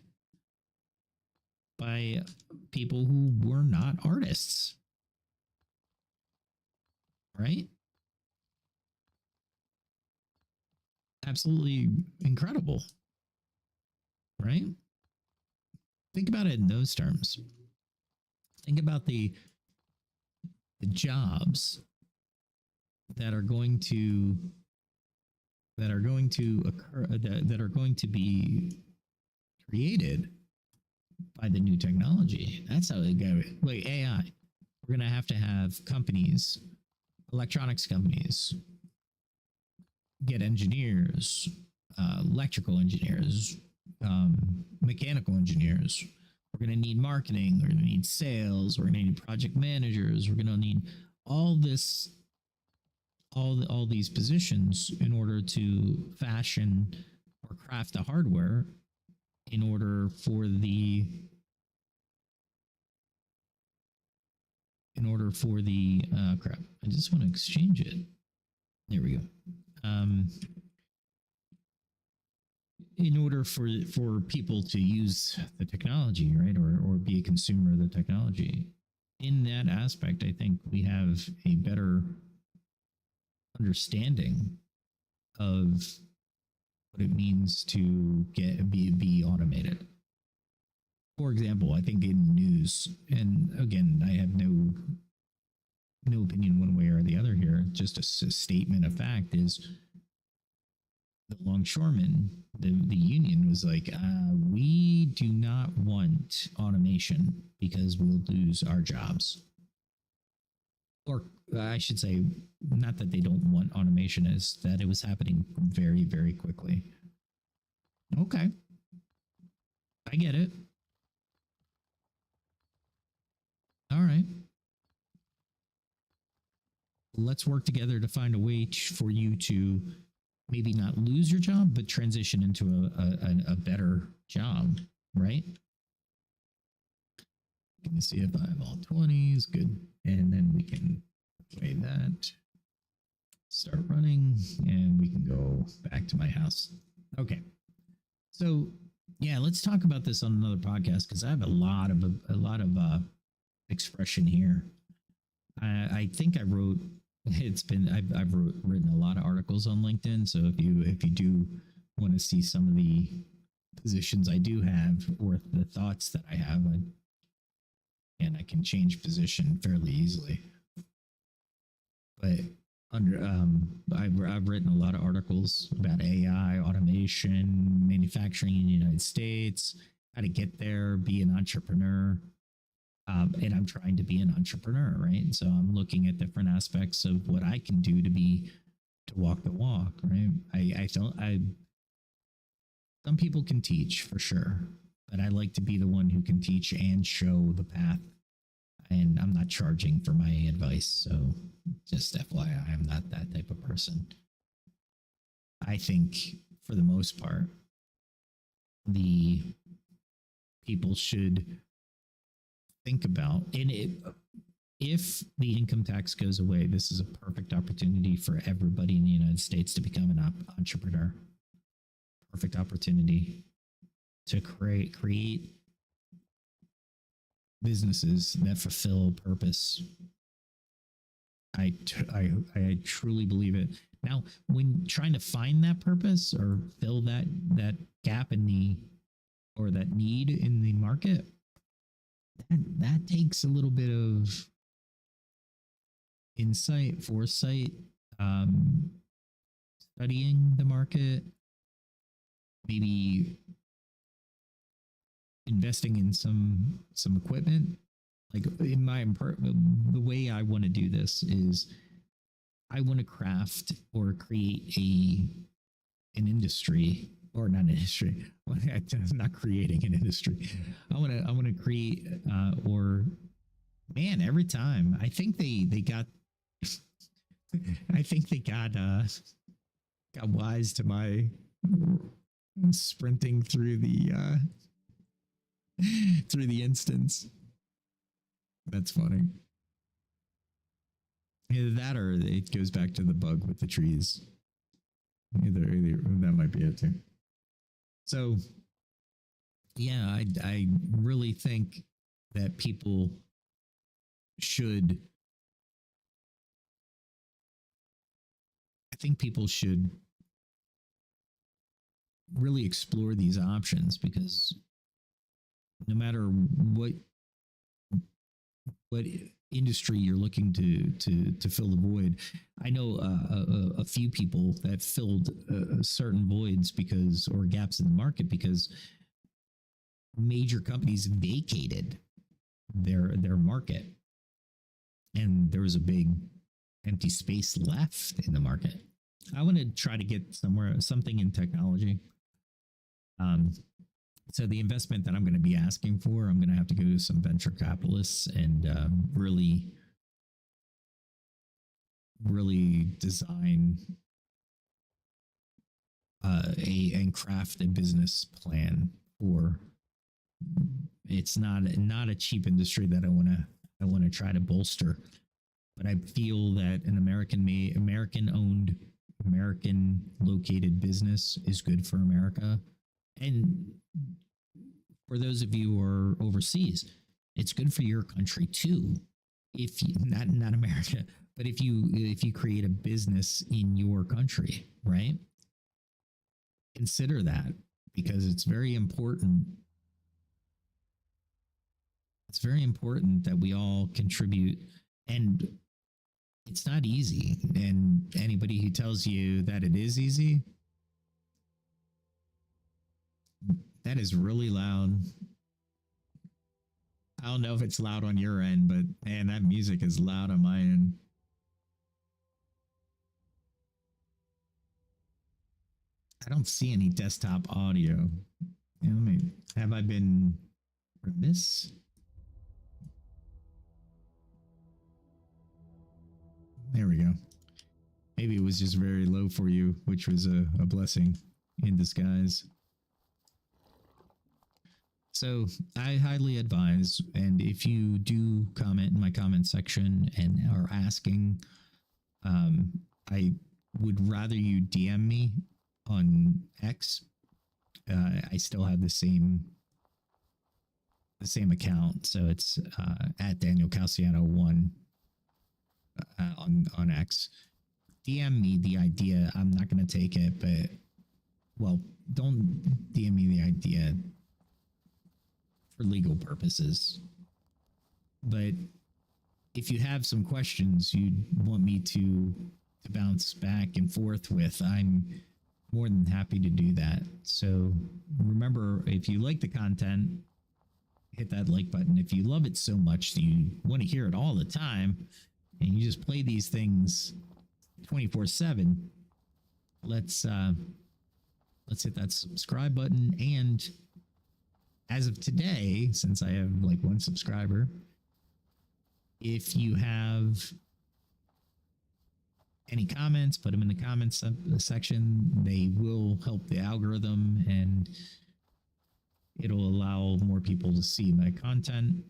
by people who were not artists, right? Absolutely incredible, right? Think about it in those terms. Think about the jobs that are going to occur, that are going to be created by the new technology. That's how they go. Like AI, we're going to have companies, electronics companies, get engineers, electrical engineers, mechanical engineers. We're going to need marketing. We're going to need sales. We're going to need project managers. We're going to need all this, all these positions in order to fashion or craft the hardware in order for the crap. I just want to exchange it. There we go. In order for people to use the technology, right, or be a consumer of the technology. In that aspect, I think we have a better understanding of what it means to be automated. For example, I think in news, and again, I have no opinion one way or the other here, just a statement of fact, is the longshoremen, the union was like, we do not want automation because we'll lose our jobs. Or I should say, not that they don't want automation, is that it was happening very, very quickly. Okay. I get it. All right. Let's work together to find a way for you to maybe not lose your job, but transition into a better job, right? Let me see if I have all 20s. Good. And then we can play that. Start running, and we can go back to my house. Okay. So yeah, let's talk about this on another podcast, because I have a lot of expression here. I think I wrote. I've written a lot of articles on LinkedIn. So if you do want to see some of the positions I do have, or the thoughts that I have, and I can change position fairly easily. But I've written a lot of articles about AI, automation, manufacturing in the United States, how to get there, be an entrepreneur. And I'm trying to be an entrepreneur, right? And so I'm looking at different aspects of what I can do to walk the walk, right? Some people can teach for sure, but I like to be the one who can teach and show the path. And I'm not charging for my advice, so just FYI, I'm not that type of person. I think for the most part, the people should think about, and if the income tax goes away, this is a perfect opportunity for everybody in the United States to become an entrepreneur. Perfect opportunity to create businesses that fulfill purpose. I truly believe it. Now, when trying to find that purpose or fill that gap or that need in the market, that takes a little bit of insight, foresight, studying the market, maybe investing in some equipment. Like in the way I want to do this is I want to craft or create an industry, or not an industry. I'm not creating an industry. I want to create every time I think they got I think they got wise to my sprinting through the instance. That's funny. Either that or it goes back to the bug with the trees. Either that might be it too. So yeah, I really think that people should really explore these options, because no matter what industry you're looking to fill the void, I know a few people that filled certain voids or gaps in the market because major companies vacated their market, and there was a big empty space left in the market. I want to try to get something in technology. So the investment that I'm going to be asking for, I'm going to have to go to some venture capitalists and really design and craft a business plan for. It's not a cheap industry that I want to try to bolster, but I feel that an American owned, American located business is good for America. And for those of you who are overseas, it's good for your country too. If you, not America, but if you create a business in your country, right? Consider that, because it's very important. It's very important that we all contribute, and it's not easy. And anybody who tells you that it is easy, that is really loud. I don't know if it's loud on your end, but man, that music is loud on my end. I don't see any desktop audio. Have I been remiss? There we go. Maybe it was just very low for you, which was a blessing in disguise. So I highly advise, and if you do comment in my comment section and are asking, I would rather you DM me on X. I still have the same account, so it's at Daniel Calciano 1 on X. DM me the idea. I'm not going to take it, but don't DM me the idea for legal purposes. But if you have some questions you'd want me to bounce back and forth with, I'm more than happy to do that. So remember, if you like the content, hit that like button. If you love it so much that you want to hear it all the time and you just play these things 24/7, let's hit that subscribe button. And as of today, since I have like one subscriber, if you have any comments, put them in the comments section. They will help the algorithm, and it'll allow more people to see my content,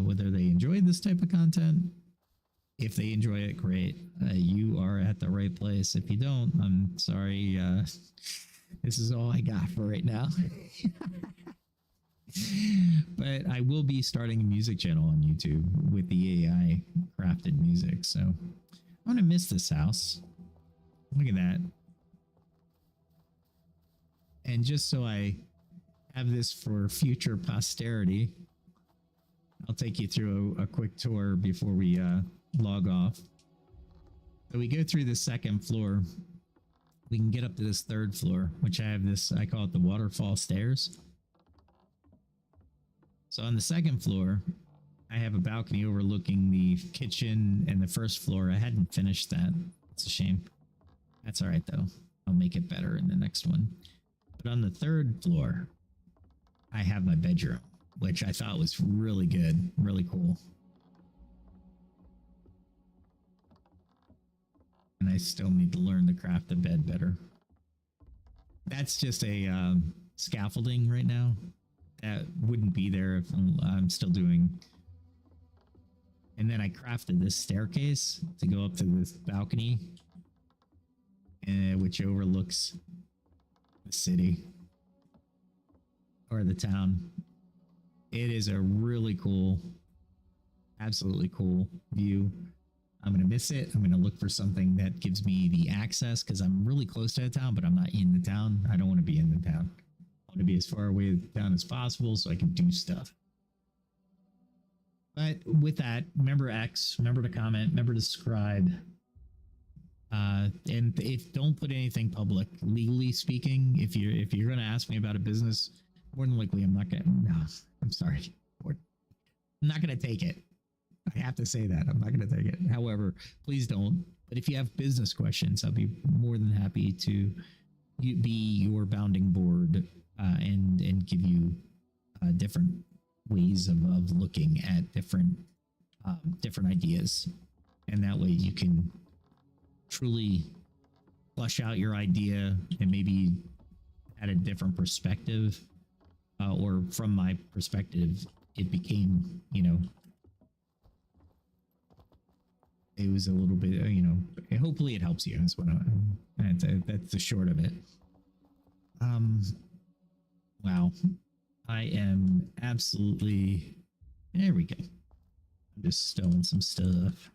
whether they enjoy this type of content. If they enjoy it, great. You are at the right place. If you don't, I'm sorry. This is all I got for right now. But I will be starting a music channel on YouTube with the AI crafted music. So I'm going to miss this house. Look at that. And just so I have this for future posterity, I'll take you through a quick tour before we log off. So we go through the second floor. We can get up to this third floor, which I have this, I call it the waterfall stairs. So on the second floor, I have a balcony overlooking the kitchen and the first floor. I hadn't finished that. It's a shame. That's all right, though. I'll make it better in the next one. But on the third floor, I have my bedroom, which I thought was really good, really cool. And I still need to learn to craft the bed better. That's just a scaffolding right now. That wouldn't be there if I'm still doing. And then I crafted this staircase to go up to this balcony, which overlooks the city or the town. It is a really cool, absolutely cool view. I'm going to miss it. I'm going to look for something that gives me the access because I'm really close to the town, but I'm not in the town. I don't want to be in the town. I want to be as far away from the town as possible so I can do stuff. But with that, remember X, remember to comment, remember to subscribe. And if don't put anything public, legally speaking, if you're going to ask me about a business, more than likely I'm not going to, no, I'm sorry. I'm not going to take it. I have to say that. I'm not going to take it. However, please don't. But if you have business questions, I'll be more than happy to be your bounding board and give you different ways of looking at different ideas. And that way you can truly flesh out your idea and maybe at a different perspective. Or from my perspective, it became, it was a little bit, hopefully it helps you. That's what that's the short of it. Wow. I am absolutely, there we go. I'm just stowing some stuff.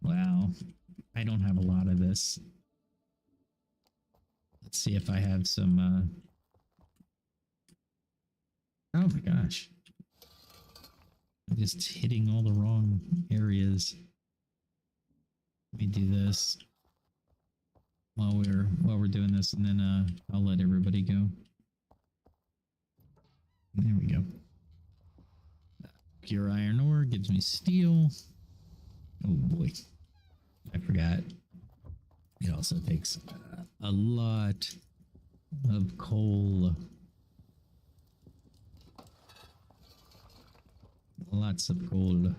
Wow. I don't have a lot of this. Let's see if I have some, oh my gosh. I'm just hitting all the wrong areas. Let me do this while we're doing this, and then I'll let everybody go. There we go. Pure iron ore gives me steel. Oh boy, I forgot. It also takes a lot of coal. Lots of coal.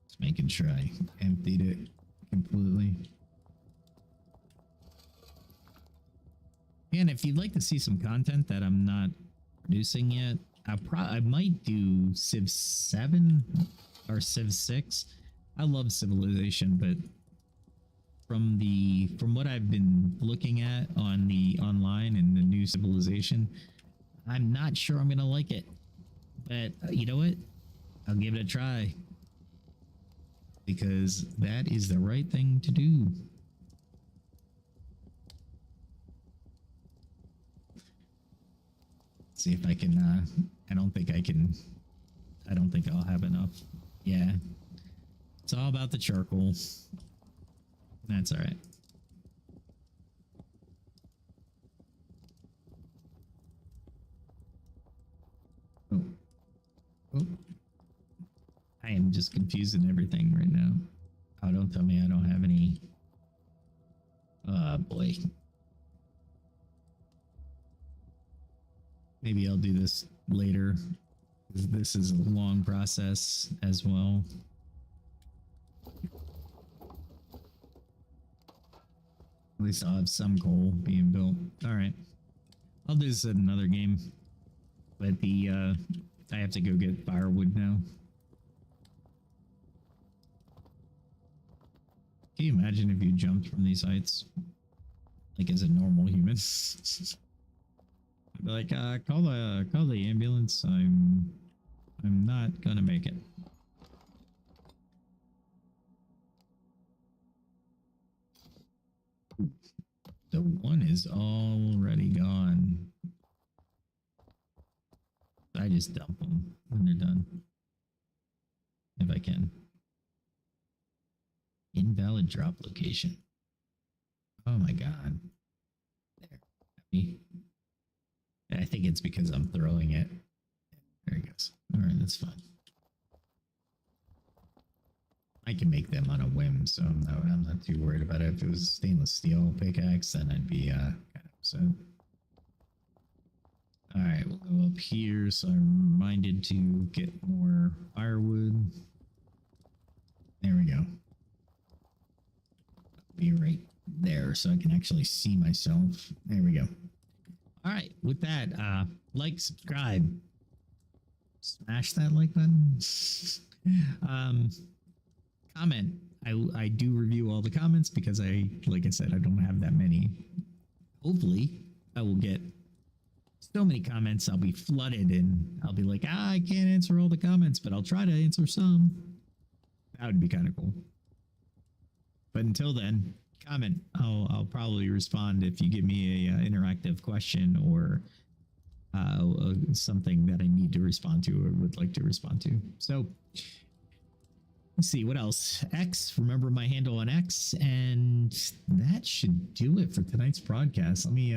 Just making sure I emptied it completely. And if you'd like to see some content that I'm not producing yet, I might do Civ 7 or Civ 6. I love Civilization, but from what I've been looking at on the online and the new Civilization, I'm not sure I'm gonna like it. But you know what? I'll give it a try because that is the right thing to do. See if I can. I don't think I can. I don't think I'll have enough. Yeah, it's all about the charcoal. That's all right. Oh. Oh. I am just confusing everything right now. Oh, don't tell me I don't have any. Oh boy. Maybe I'll do this later. This is a long process as well. At least I'll have some coal being built. All right. I'll do this at another game. But I have to go get firewood now. Can you imagine if you jumped from these heights? Like as a normal human? I'd be like, call the ambulance. I'm not gonna make it. The one is already gone. I just dump them when they're done. If I can. Invalid drop location. Oh my god. There. Happy. I think it's because I'm throwing it. There it goes. Alright, that's fine. I can make them on a whim, so I'm not too worried about it. If it was a stainless steel pickaxe, then I'd be kind of upset. Alright. right, we'll go up here. So I'm reminded to get more firewood. There we go. Be right there so I can actually see myself. There we go. All right, with that, like, subscribe, smash that like button. Comment. I do review all the comments because like I said, I don't have that many. Hopefully I will get so many comments I'll be flooded and I'll be like, I can't answer all the comments, but I'll try to answer some. That would be kind of cool. But until then, comment. I'll probably respond if you give me a interactive question or something that I need to respond to or would like to respond to. So let's see what else. X, remember my handle on X, and that should do it for tonight's broadcast. Let me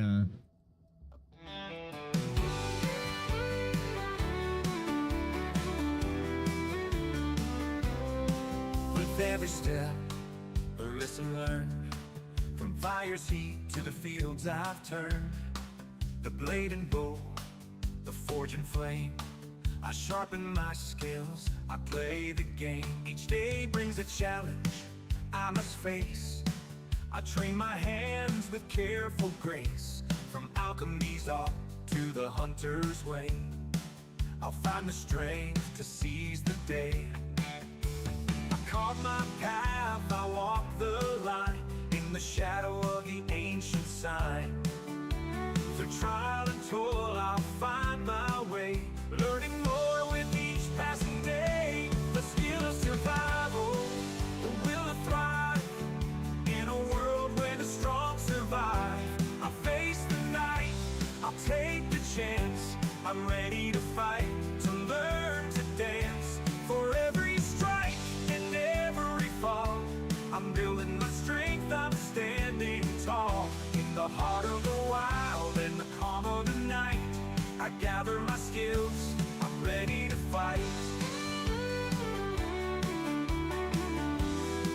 With every step, a lesson learned. From fire's heat to the fields I've turned. The blade and bow, the forge and flame. I sharpen my skills, I play the game. Each day brings a challenge I must face. I train my hands with careful grace. From alchemy's art to the hunter's way, I'll find the strength to seize the day. I carve my path, I walk the line, in the shadow of the ancient sign. Through trial and toil I'll find my way, learning more with each passing day. The skill of survival, the will to thrive, in a world where the strong survive. I face the night, I'll take the chance. I'm ready to fight, to learn to dance. For every strike and every fall, I'm building my strength, I'm standing tall. In the heart of the wild and the calm of the night, I gather